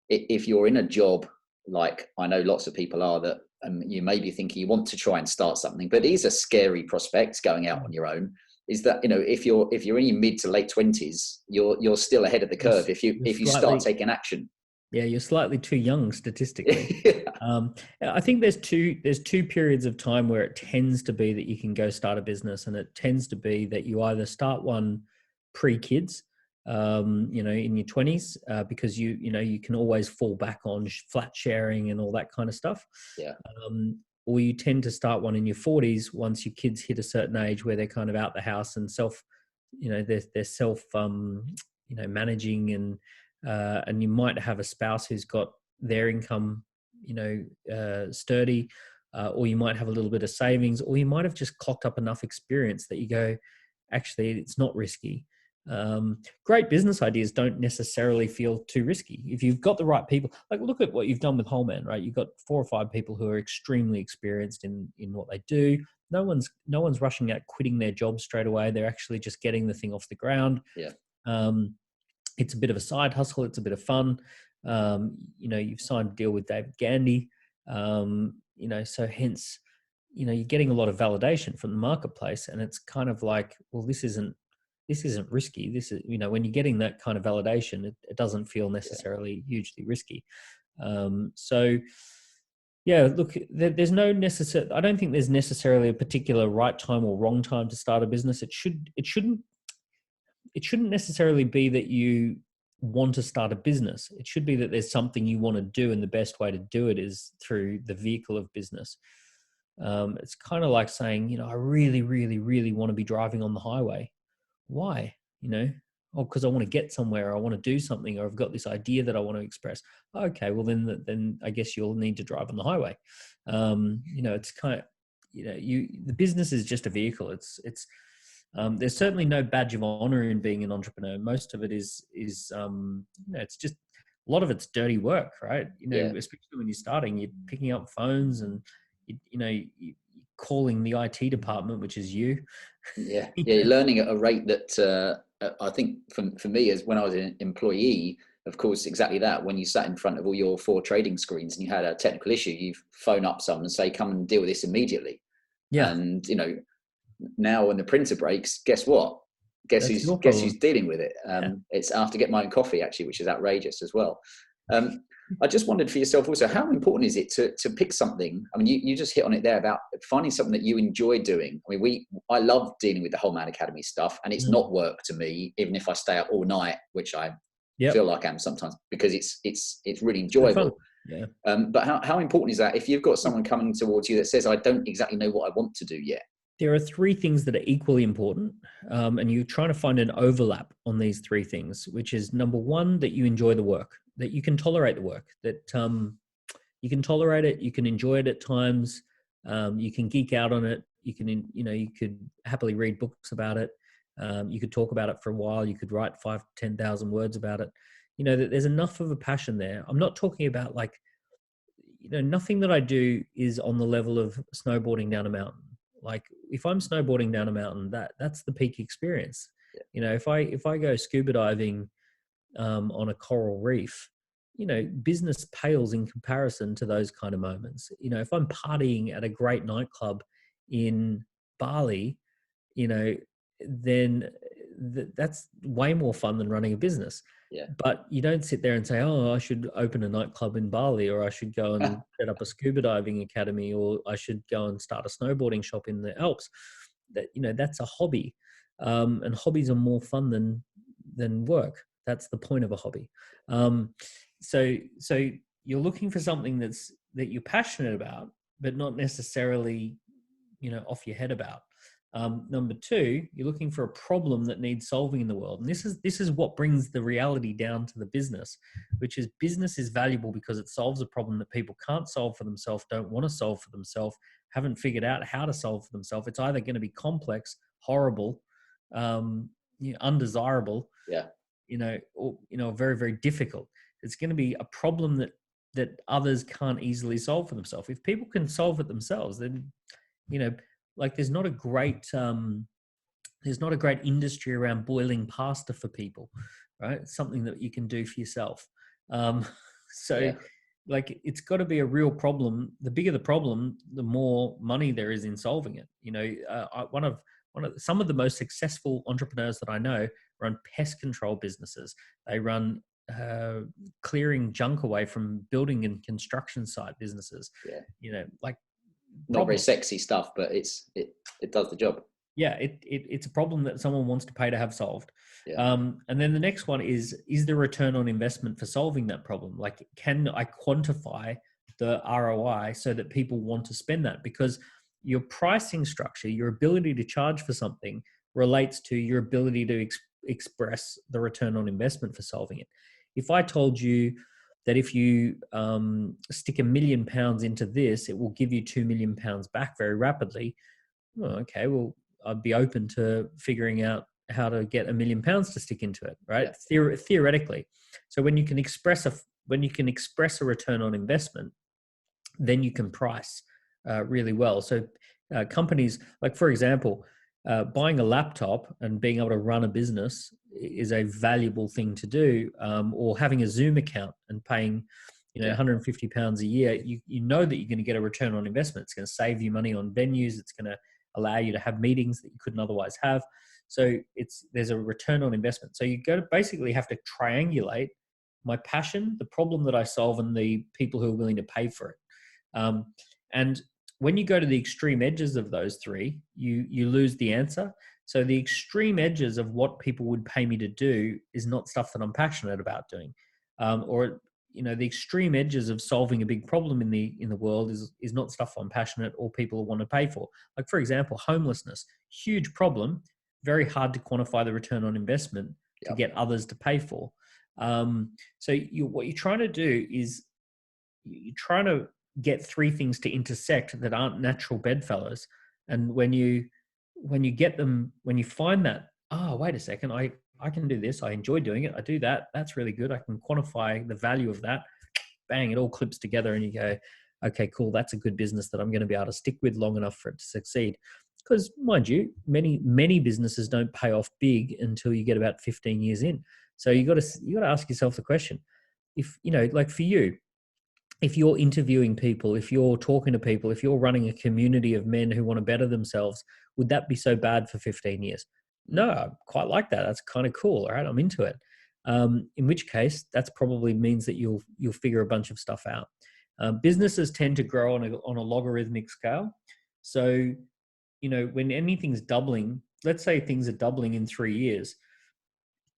if you're in a job, like I know lots of people are, that you may be thinking you want to try and start something, but it is a scary prospect going out on your own. Is that, if you're in your mid to late 20s, you're still ahead of the curve if you start taking action. Yeah, you're slightly too young statistically. I think there's two periods of time where it tends to be that you can go start a business, and it tends to be that you either start one pre-kids, in your 20s, because you can always fall back on flat sharing and all that kind of stuff. Yeah. Or you tend to start one in your 40s once your kids hit a certain age where they're kind of out the house and they're self managing, and you might have a spouse who's got their income sturdy, or you might have a little bit of savings, or you might have just clocked up enough experience that you go, actually it's not risky. Great business ideas don't necessarily feel too risky if you've got the right people. Like, look at what you've done with Whole Man, right? You've got 4 or 5 people who are extremely experienced in what they do. No one's rushing out quitting their job straight away. They're actually just getting the thing off the ground. Yeah. It's a bit of a side hustle. It's a bit of fun. You've signed a deal with David Gandy. So hence, you're getting a lot of validation from the marketplace, and it's kind of like, well, this isn't risky. This is, when you're getting that kind of validation, it doesn't feel necessarily hugely risky. So yeah, look, there's no necessary, I don't think there's necessarily a particular right time or wrong time to start a business. It shouldn't necessarily be that you want to start a business. It should be that there's something you want to do, and the best way to do it is through the vehicle of business. It's kind of like saying, I really, really, really want to be driving on the highway. Why? Because I want to get somewhere, or I want to do something, or I've got this idea that I want to express. Okay, well then I guess you'll need to drive on the highway. It's kind of, the business is just a vehicle. It's there's certainly no badge of honor in being an entrepreneur. Most of it is it's just, a lot of it's dirty work, right? Especially when you're starting, you're picking up phones and you're calling the IT department, which is you. Yeah, you're learning at a rate that I think for me, as when I was an employee, of course, exactly that. When you sat in front of all your 4 trading screens and you had a technical issue, you phone up someone and say, "Come and deal with this immediately." Yeah. And now when the printer breaks, guess what? Guess who's dealing with it? It's I have to get my own coffee, actually, which is outrageous as well. I just wondered for yourself also, how important is it to pick something? I mean, you just hit on it there about finding something that you enjoy doing. I mean, I love dealing with the Whole Man Academy stuff, and it's not work to me, even if I stay up all night, which I feel like I am sometimes, because it's really enjoyable. Yeah. But how important is that if you've got someone coming towards you that says, I don't exactly know what I want to do yet? There are 3 things that are equally important, and you're trying to find an overlap on these 3 things, which is, number 1, that you enjoy the work, that you can tolerate the work, that you can tolerate it, you can enjoy it at times, you can geek out on it, you can, you could happily read books about it, you could talk about it for a while, you could write 5,000 to 10,000 words about it. That there's enough of a passion there. I'm not talking about like, nothing that I do is on the level of snowboarding down a mountain. Like, if I'm snowboarding down a mountain, that's the peak experience. Yeah. If I go scuba diving on a coral reef, business pales in comparison to those kind of moments. If I'm partying at a great nightclub in Bali, you know, then that's way more fun than running a business. Yeah. But you don't sit there and say, oh, I should open a nightclub in Bali, or I should go and set up a scuba diving academy, or I should go and start a snowboarding shop in the Alps. That, you know, that's a hobby. And hobbies are more fun than work. That's the point of a hobby. So you're looking for something that you're passionate about, but not necessarily, you know, off your head about. Number two, you're looking for a problem that needs solving in the world. And this is what brings the reality down to the business, which is business is valuable because it solves a problem that people can't solve for themselves, don't want to solve for themselves, haven't figured out how to solve for themselves. It's either going to be complex, horrible, undesirable, yeah, or, very, very difficult. It's going to be a problem that others can't easily solve for themselves. If people can solve it themselves, then, like there's not a great industry around boiling pasta for people, right? It's something that you can do for yourself. Like it's got to be a real problem. The bigger the problem, the more money there is in solving it. Some of the most successful entrepreneurs that I know run pest control businesses. They run clearing junk away from building and construction site businesses. Yeah. Like not very sexy stuff, but it does the job. Yeah, it's a problem that someone wants to pay to have solved. Yeah. And then the next one is the return on investment for solving that problem? Like, can I quantify the ROI so that people want to spend that? Because your pricing structure, your ability to charge for something relates to your ability to express the return on investment for solving it. If I told you that if you stick £1 million into this, it will give you £2 million back very rapidly. Well, okay, well, I'd be open to figuring out how to get £1 million to stick into it, right? Yeah. Theoretically. So when you can express a return on investment, then you can price really well. So companies, like for example, buying a laptop and being able to run a business is a valuable thing to do, or having a Zoom account and paying £150 a year, you know that you're going to get a return on investment. It's going to save you money on venues. It's going to allow you to have meetings that you couldn't otherwise have. So there's a return on investment. So you basically have to triangulate my passion, the problem that I solve, and the people who are willing to pay for it. And when you go to the extreme edges of those three, you lose the answer. So the extreme edges of what people would pay me to do is not stuff that I'm passionate about doing. The extreme edges of solving a big problem in the world is not stuff I'm passionate or people want to pay for. Like, for example, homelessness, huge problem, very hard to quantify the return on investment to get others to pay for. So what you're trying to do is you're trying to get three things to intersect that aren't natural bedfellows. And when you get them, when you find that, wait a second, I can do this. I enjoy doing it. I do that. That's really good. I can quantify the value of that. Bang, it all clips together and you go, okay, cool. That's a good business that I'm going to be able to stick with long enough for it to succeed. Because mind you, many businesses don't pay off big until you get about 15 years in. So you got to ask yourself the question, if, like for you, if you're interviewing people, if you're talking to people, if you're running a community of men who want to better themselves, would that be so bad for 15 years? No, I quite like that. That's kind of cool. All right, I'm into it. In which case, that's probably means that you'll figure a bunch of stuff out. Businesses tend to grow on a logarithmic scale. So, when anything's doubling, let's say things are doubling in 3 years.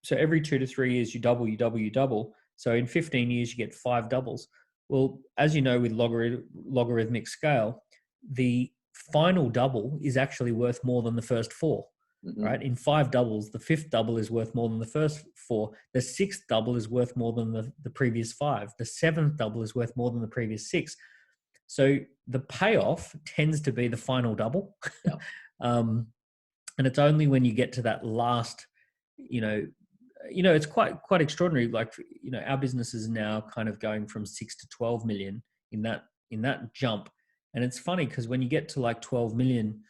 So every 2 to 3 years, you double. So in 15 years, you get 5 doubles. Well, as you know, with logarithmic scale, the final double is actually worth more than the first 4. Mm-hmm. Right? In 5 doubles, the 5th double is worth more than the first 4. The 6th double is worth more than the previous 5. The 7th double is worth more than the previous 6. So the payoff tends to be the final double. Yeah. And it's only when you get to that last, it's quite extraordinary. Like, our business is now kind of going from 6 to 12 million in that jump. And it's funny because when you get to like 12 million,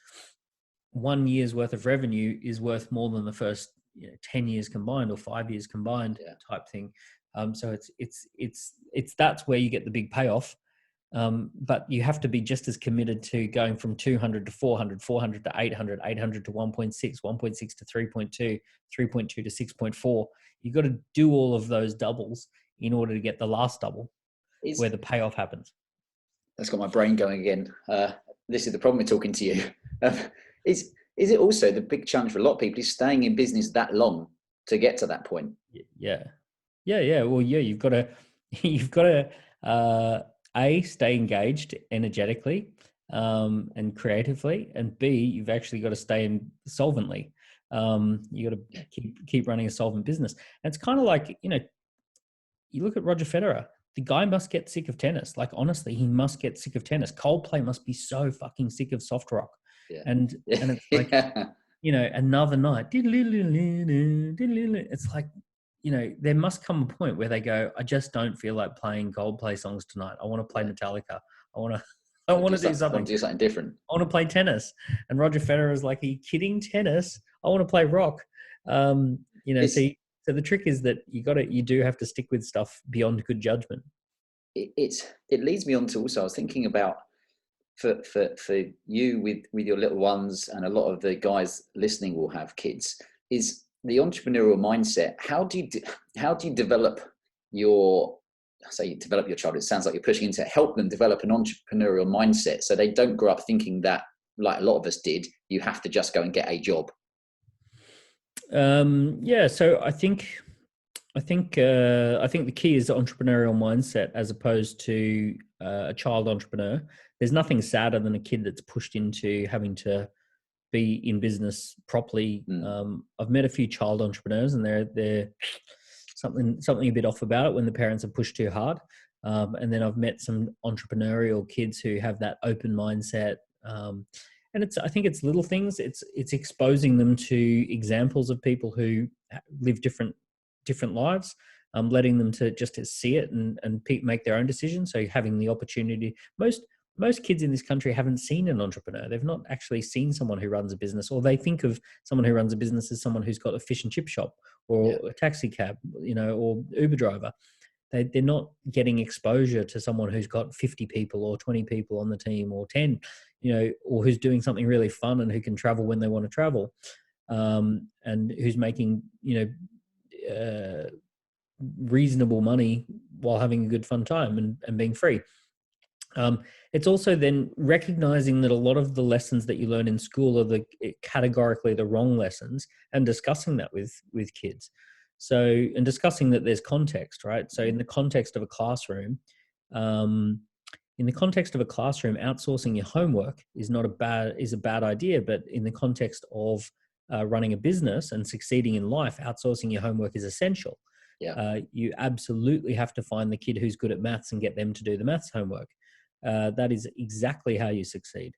1 year's worth of revenue is worth more than the first 10 years combined or 5 years combined type thing. So it's that's where you get the big payoff. But you have to be just as committed to going from 200 to 400, 400 to 800, 800 to 1.6, 1.6 to 3.2, 3.2 to 6.4. You've got to do all of those doubles in order to get the last double where the payoff happens. That's got my brain going again. This is the problem with talking to you. Is it also the big challenge for a lot of people is staying in business that long to get to that point? Yeah. Well, yeah, you've got to, A, stay engaged energetically and creatively, and B, you've actually got to stay in solvently. You got to keep running a solvent business. And it's kind of like, you look at Roger Federer. The guy must get sick of tennis. Like, honestly, he must get sick of tennis. Coldplay must be so fucking sick of soft rock. Yeah. And it's like, another night. It's like, there must come a point where they go, I just don't feel like playing Coldplay songs tonight. I want to play Metallica. I want to do something. I want to do something different. I want to play tennis. And Roger Federer is like, are you kidding? Tennis? I want to play rock. So the trick is that you do have to stick with stuff beyond good judgment. It leads me on to also, I was thinking about for you with your little ones, and a lot of the guys listening will have kids, is the entrepreneurial mindset. How do you develop your child? It sounds like you're pushing into help them develop an entrepreneurial mindset so they don't grow up thinking that, like a lot of us did, you have to just go and get a job. So I think the key is the entrepreneurial mindset as opposed to a child entrepreneur. There's nothing sadder than a kid that's pushed into having to be in business properly. I've met a few child entrepreneurs, and they're something a bit off about it when the parents are pushed too hard. And then I've met some entrepreneurial kids who have that open mindset. And I think it's little things. It's exposing them to examples of people who live different lives, letting them to just to see it and make their own decisions. So having the opportunity, most kids in this country haven't seen an entrepreneur. They've not actually seen someone who runs a business, or they think of someone who runs a business as someone who's got a fish and chip shop or a taxi cab, or Uber driver. They're not getting exposure to someone who's got 50 people or 20 people on the team, or 10, or who's doing something really fun and who can travel when they want to travel, and who's making, reasonable money while having a good fun time and being free. It's also then recognizing that a lot of the lessons that you learn in school are categorically the wrong lessons, and discussing that with kids. So, and discussing that there's context, right? So in the context of a classroom, outsourcing your homework is a bad idea. But in the context of running a business and succeeding in life, outsourcing your homework is essential. You absolutely have to find the kid who's good at maths and get them to do the maths homework. That is exactly how you succeed.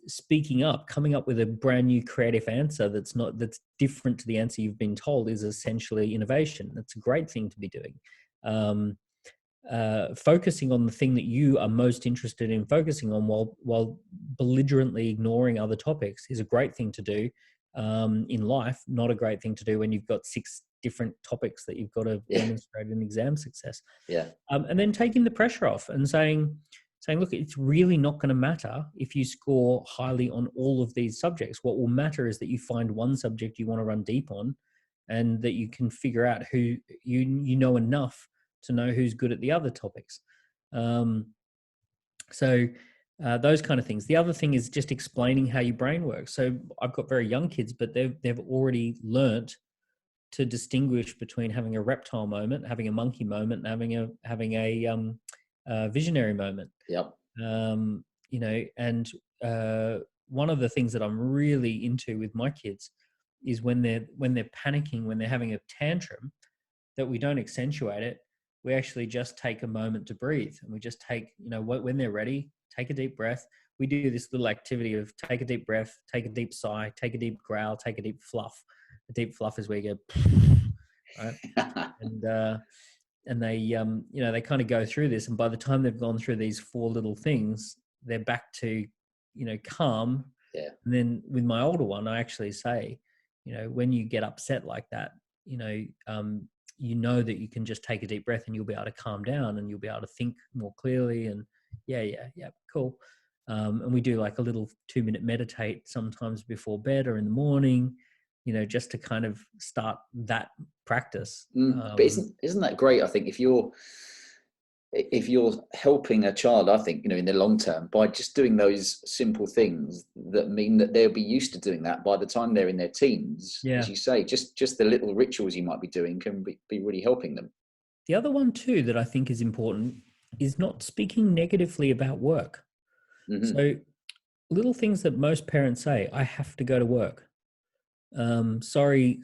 Speaking up, coming up with a brand new creative answer that's different to the answer you've been told is essentially innovation. That's a great thing to be doing. Focusing on the thing that you are most interested in focusing on while belligerently ignoring other topics is a great thing to do in life, not a great thing to do when you've got 6 different topics that you've got to demonstrate in exam success. And then taking the pressure off and saying, look, it's really not going to matter if you score highly on all of these subjects. What will matter is that you find one subject you want to run deep on, and that you can figure out who you know enough to know who's good at the other topics. Those kind of things. The other thing is just explaining how your brain works. So I've got very young kids, but they've already learnt to distinguish between having a reptile moment, having a monkey moment, and having a visionary moment. And one of the things that I'm really into with my kids is when they're panicking, when they're having a tantrum, that we don't accentuate it. We actually just take a moment to breathe, and we just take, when they're ready, take a deep breath. We do this little activity of take a deep breath, take a deep sigh, take a deep growl, take a deep fluff. A deep fluff is where you go, right? And they, they kind of go through this, and by the time they've gone through these 4 little things, they're back to, calm. And then with my older one, I actually say, when you get upset like that, you know that you can just take a deep breath and you'll be able to calm down and you'll be able to think more clearly. And yeah, cool. And we do like a little 2-minute meditate sometimes before bed or in the morning, just to kind of start that practice. But isn't that great? I think if you're helping a child, I think, in the long term, by just doing those simple things that mean that they'll be used to doing that by the time they're in their teens, as you say, just the little rituals you might be doing can be really helping them. The other one too that I think is important is not speaking negatively about work. Mm-hmm. So little things that most parents say, I have to go to work. Sorry,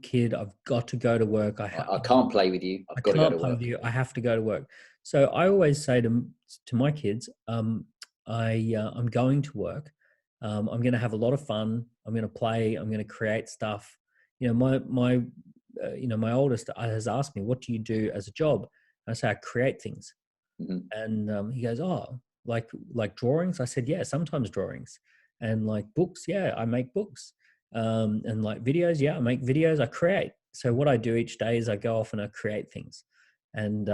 kid, I've got to go to work. I can't play with you. I've got to go to work. I have to go to work. So I always say to my kids, I'm going to work. I'm going to have a lot of fun. I'm going to play. I'm going to create stuff. My oldest has asked me, what do you do as a job? And I say, I create things. Mm-hmm. And he goes, oh, like drawings? I said, yeah, sometimes drawings. And like books, yeah, I make books. And like videos, yeah, I make videos, I create. So what I do each day is I go off and I create things. And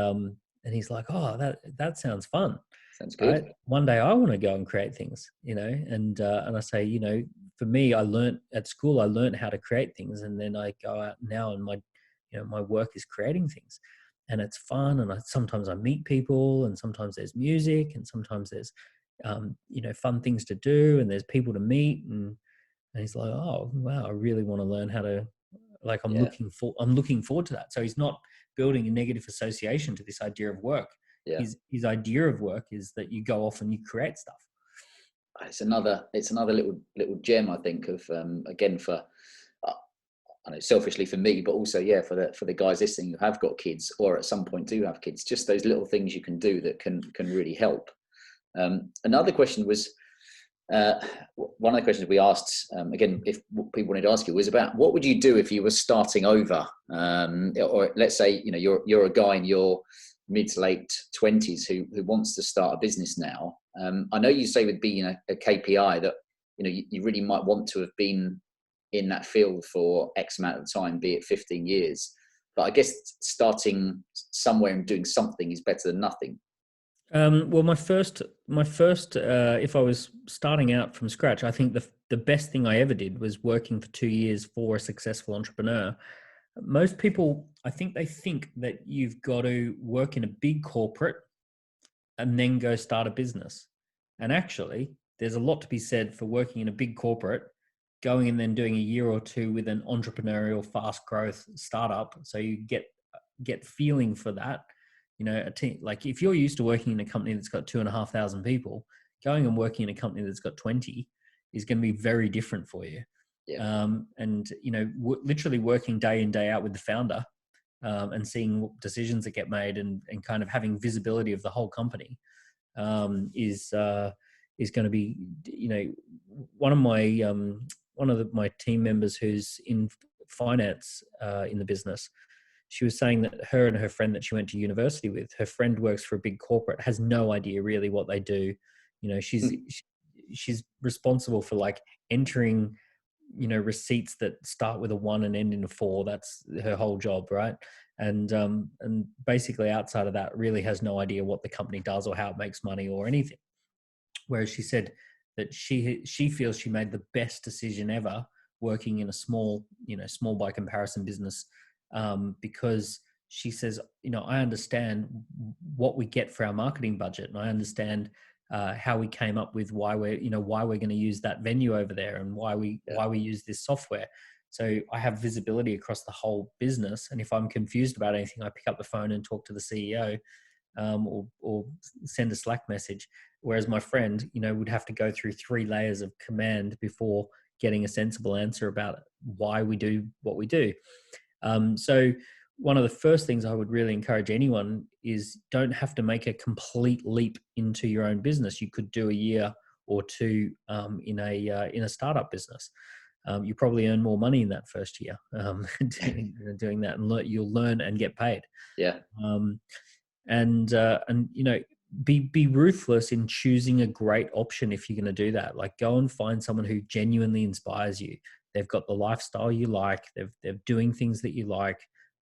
he's like, oh, that sounds fun. Sounds good. Right? One day I want to go and create things, and I say, for me, I learned at school, I learned how to create things. And then I go out now and my work is creating things. And it's fun. And sometimes I meet people, and sometimes there's music, and sometimes there's, fun things to do, and there's people to meet. And he's like, oh, wow, I really want to learn how to, like, I'm looking forward to that. So he's not building a negative association to this idea of work. Yeah. His idea of work is that you go off and you create stuff. It's another little gem, I think, of, again, for, I know, selfishly for me, but also, for the guys listening who have got kids or at some point do have kids, just those little things you can do that can really help. Another question was, one of the questions we asked, again, if people wanted to ask you, was about what would you do if you were starting over, or let's say, you're a guy in your mid to late 20s who wants to start a business now. I know you say with being a KPI that you really might want to have been in that field for X amount of time, be it 15 years. But I guess starting somewhere and doing something is better than nothing. Well, my first, if I was starting out from scratch, I think the best thing I ever did was working for 2 years for a successful entrepreneur. Most people, I think they think that you've got to work in a big corporate and then go start a business. And actually, there's a lot to be said for working in a big corporate, going and then doing a year or two with an entrepreneurial, fast growth startup. So you get feeling for that. A team, like if you're used to working in a company that's got 2,500 people, going and working in a company that's got 20 is going to be very different for you. Yeah. Literally working day in, day out with the founder, and seeing what decisions that get made and kind of having visibility of the whole company, is going to be, one of my team members who's in finance, in the business. She was saying that her and her friend that she went to university with, her friend works for a big corporate, has no idea really what they do. She's responsible for like entering, receipts that start with a 1 and end in a 4. That's her whole job, right? And basically outside of that, really has no idea what the company does or how it makes money or anything. Whereas she said that she feels she made the best decision ever working in a small by comparison business. Because she says, I understand what we get for our marketing budget, and I understand how we came up with why we're going to use that venue over there and why we use this software. So I have visibility across the whole business, and if I'm confused about anything, I pick up the phone and talk to the CEO, or send a Slack message. Whereas my friend, would have to go through 3 layers of command before getting a sensible answer about why we do what we do. So one of the first things I would really encourage anyone is don't have to make a complete leap into your own business. You could do a year or 2 in a startup business. You probably earn more money in that first year doing that, and you'll learn and get paid. Yeah. Be ruthless in choosing a great option if you're going to do that. Like, go and find someone who genuinely inspires you. They've got the lifestyle you like. They're doing things that you like.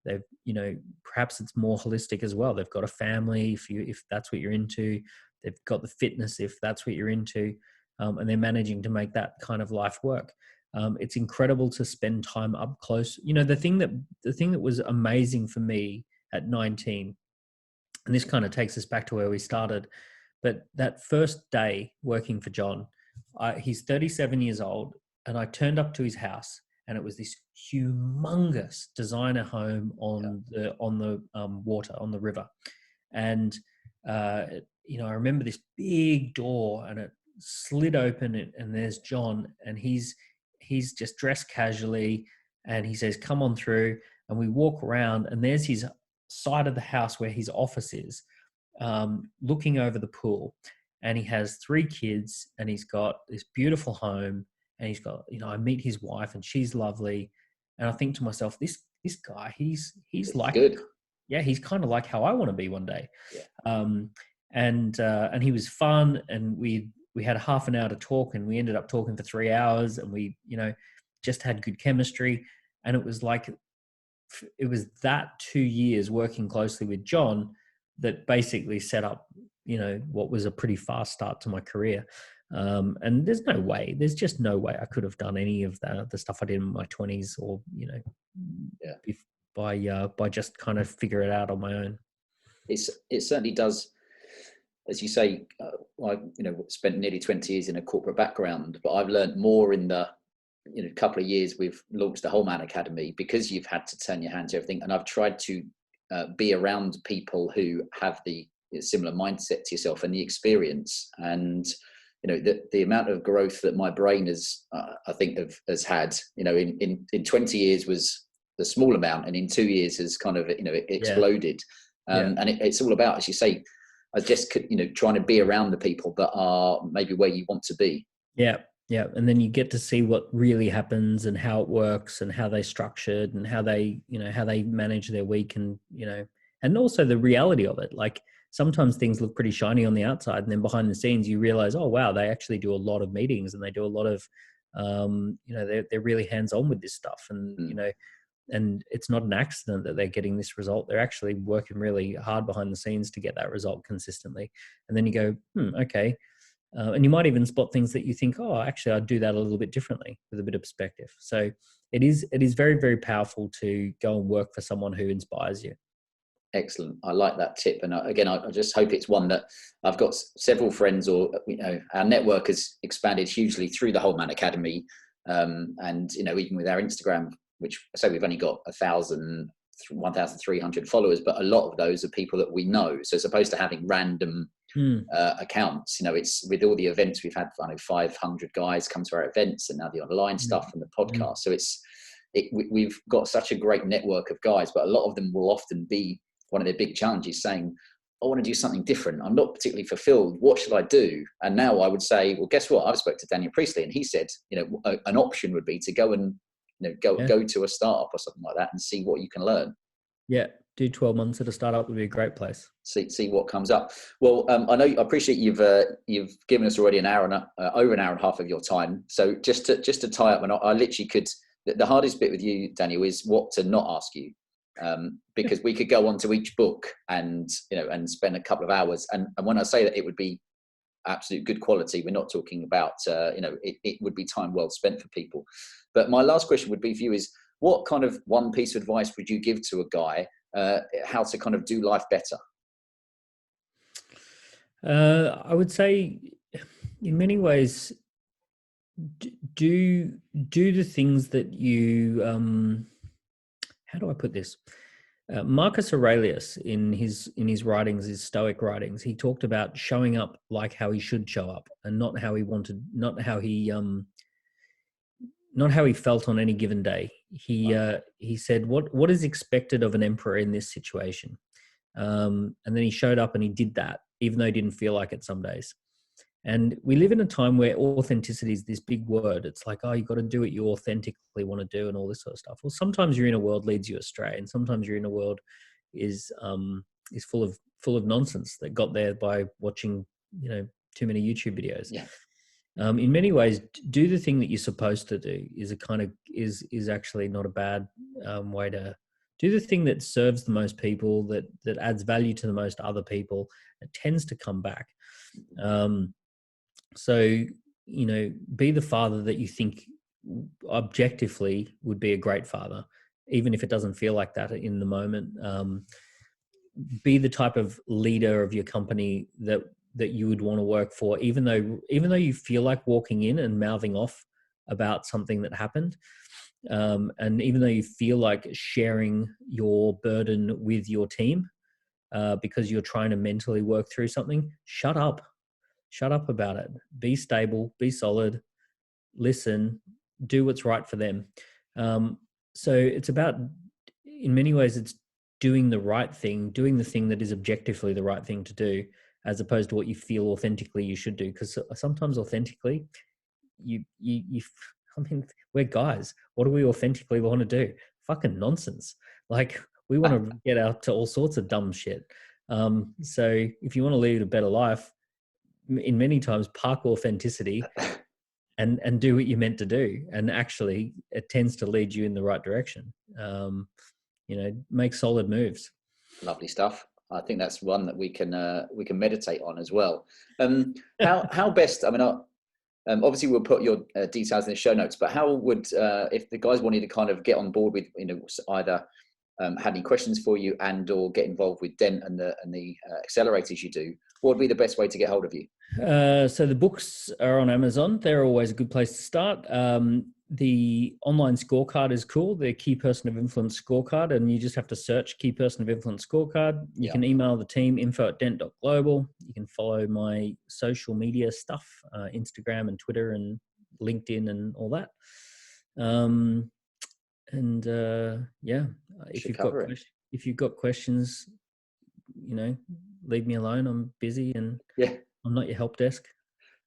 They've, perhaps it's more holistic as well. They've got a family, if that's what you're into. They've got the fitness, if that's what you're into, and they're managing to make that kind of life work. It's incredible to spend time up close. The thing that was amazing for me at 19, and this kind of takes us back to where we started, but that first day working for John, he's 37 years old, and I turned up to his house, and it was this humongous designer home on the water, on the river. And I remember this big door, and it slid open, and there's John, and he's just dressed casually, and he says, "Come on through." And we walk around, and there's his side of the house where his office is, looking over the pool. And he has 3 kids, and he's got this beautiful home, and he's got, I meet his wife, and she's lovely. And I think to myself, this guy, he's like, good. Yeah, he's kind of like how I want to be one day. Yeah. And he was fun, and we had a half an hour to talk, and we ended up talking for 3 hours, and we, just had good chemistry. And it was that 2 years working closely with John that basically set up, what was a pretty fast start to my career. And there's just no way I could have done any of the stuff I did in my 20s, or, by just kind of figure it out on my own. It certainly does. As you say, I spent nearly 20 years in a corporate background, but I've learned more in the couple of years we've launched the Whole Man Academy, because you've had to turn your hand to everything. And I've tried to be around people who have the similar mindset to yourself and the experience. And the amount of growth that my brain has has had in 20 years was the small amount, and in 2 years has kind of it exploded. And it's all about, as you say, I just trying to be around the people that are maybe where you want to be. Yeah, and then you get to see what really happens, and how it works, and how they structured, and how they manage their week, and and also the reality of it. Like, sometimes things look pretty shiny on the outside, and then behind the scenes you realize, oh wow, they actually do a lot of meetings, and they do a lot of they're really hands-on with this stuff, and and it's not an accident that they're getting this result. They're actually working really hard behind the scenes to get that result consistently. And then you go, okay. And you might even spot things that you think, oh, actually, I'd do that a little bit differently, with a bit of perspective. So it is very, very powerful to go and work for someone who inspires you. Excellent. I like that tip. And again, I just hope it's one that I've got several friends, or, our network has expanded hugely through the Whole Man Academy. And, even with our Instagram, which I say we've only got 1,300 followers, but a lot of those are people that we know. So as opposed to having random accounts, it's with all the events we've had, 500 guys come to our events, and now the online stuff and the podcast. So we've got such a great network of guys, but a lot of them will often be one of their big challenges saying, I want to do something different. I'm not particularly fulfilled. What should I do? And now I would say, well, guess what? I've spoke to Daniel Priestley, and he said, an option would be to go and go to a startup or something like that and see what you can learn. Yeah, do 12 months at a startup would be a great place. See what comes up. Well, I appreciate you've given us already over an hour and a half of your time. So just to tie up, and I literally could. The hardest bit with you, Daniel, is what to not ask you, because we could go on to each book and spend a couple of hours. And when I say that, it would be absolute good quality. We're not talking about it would be time well spent for people. But my last question would be for you is, what kind of one piece of advice would you give to a guy how to kind of do life better? I would say, in many ways, do the things that you. How do I put this? Marcus Aurelius, in his writings, his Stoic writings, he talked about showing up like how he should show up, and not how he wanted, not how he felt on any given day. He said, what is expected of an emperor in this situation? And then he showed up and he did that, even though he didn't feel like it some days. And we live in a time where authenticity is this big word. It's like, oh, you got to do what you authentically want to do, and all this sort of stuff. Well, sometimes your inner world leads you astray, and sometimes your inner world is full of nonsense that got there by watching too many YouTube videos. Yeah. In many ways, do the thing that you're supposed to do is actually not a bad way to do the thing that serves the most people, that adds value to the most other people. It tends to come back. So, be the father that you think objectively would be a great father, even if it doesn't feel like that in the moment. Be the type of leader of your company that you would want to work for, even though you feel like walking in and mouthing off about something that happened. And even though you feel like sharing your burden with your team because you're trying to mentally work through something, shut up about it. Be stable, be solid, listen, do what's right for them. So it's about, in many ways, it's doing the right thing, doing the thing that is objectively the right thing to do, as opposed to what you feel authentically you should do. Because sometimes authentically, I mean, we're guys. What do we authentically want to do? Fucking nonsense. Like, we want to get out to all sorts of dumb shit. So if you want to lead a better life, in many times, park authenticity and do what you're meant to do. And actually, it tends to lead you in the right direction. Make solid moves. Lovely stuff. I think that's one that we can meditate on as well. How best? I mean, obviously we'll put your details in the show notes. But how would if the guys wanted to kind of get on board with either had any questions for you and or get involved with Dent and the accelerators you do? What would be the best way to get hold of you? So the books are on Amazon. They're always a good place to start. The online scorecard is cool. The Key Person of Influence scorecard, and you just have to search Key Person of Influence scorecard. You can email the team, info@dent.global. You can follow my social media stuff, Instagram and Twitter and LinkedIn and all that. If you've got questions, leave me alone. I'm busy and I'm not your help desk.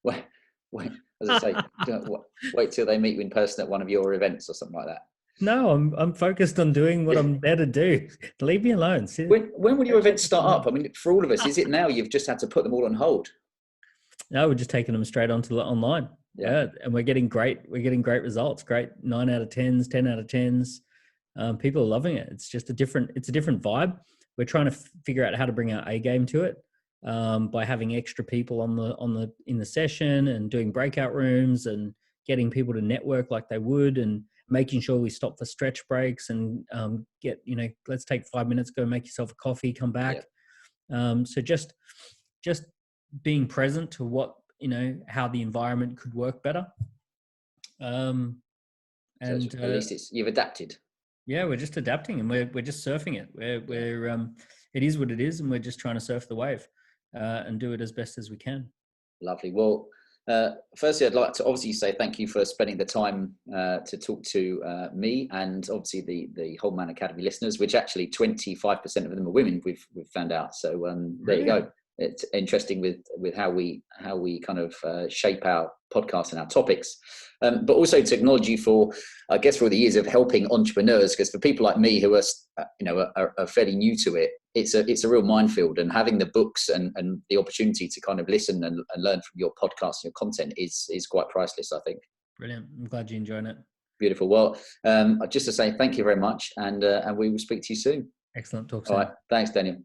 Wait, as I say, wait till they meet you in person at one of your events or something like that. No, I'm focused on doing what I'm there to do. Leave me alone. When will your events start up? I mean, for all of us, is it now you've just had to put them all on hold? No, we're just taking them straight onto the online. Yeah, and we're getting great results. Great 9 out of 10s, 10 out of 10s. People are loving it. It's just a different vibe. We're trying to figure out how to bring our A game to it. By having extra people in the session and doing breakout rooms and getting people to network like they would, and making sure we stop for stretch breaks and let's take 5 minutes, go make yourself a coffee, come back. So just being present to what, how the environment could work better. And so at least you've adapted. Yeah, we're just adapting and we're just surfing it. We're it is what it is, and we're just trying to surf the wave. And do it as best as we can. Lovely. Well, firstly, I'd like to obviously say thank you for spending the time to talk to me and obviously the Whole Man Academy listeners, which actually 25% of them are women. We've found out. So there you go. It's interesting with how we kind of shape our podcast and our topics, but also to acknowledge you for all the years of helping entrepreneurs. Because for people like me who are fairly new to it, it's a real minefield. And having the books and the opportunity to kind of listen and learn from your podcast and your content is quite priceless, I think. Brilliant. I'm glad you're enjoying it. Beautiful. Well, just to say thank you very much, and we will speak to you soon. Excellent. Talk soon. All right. Thanks, Daniel.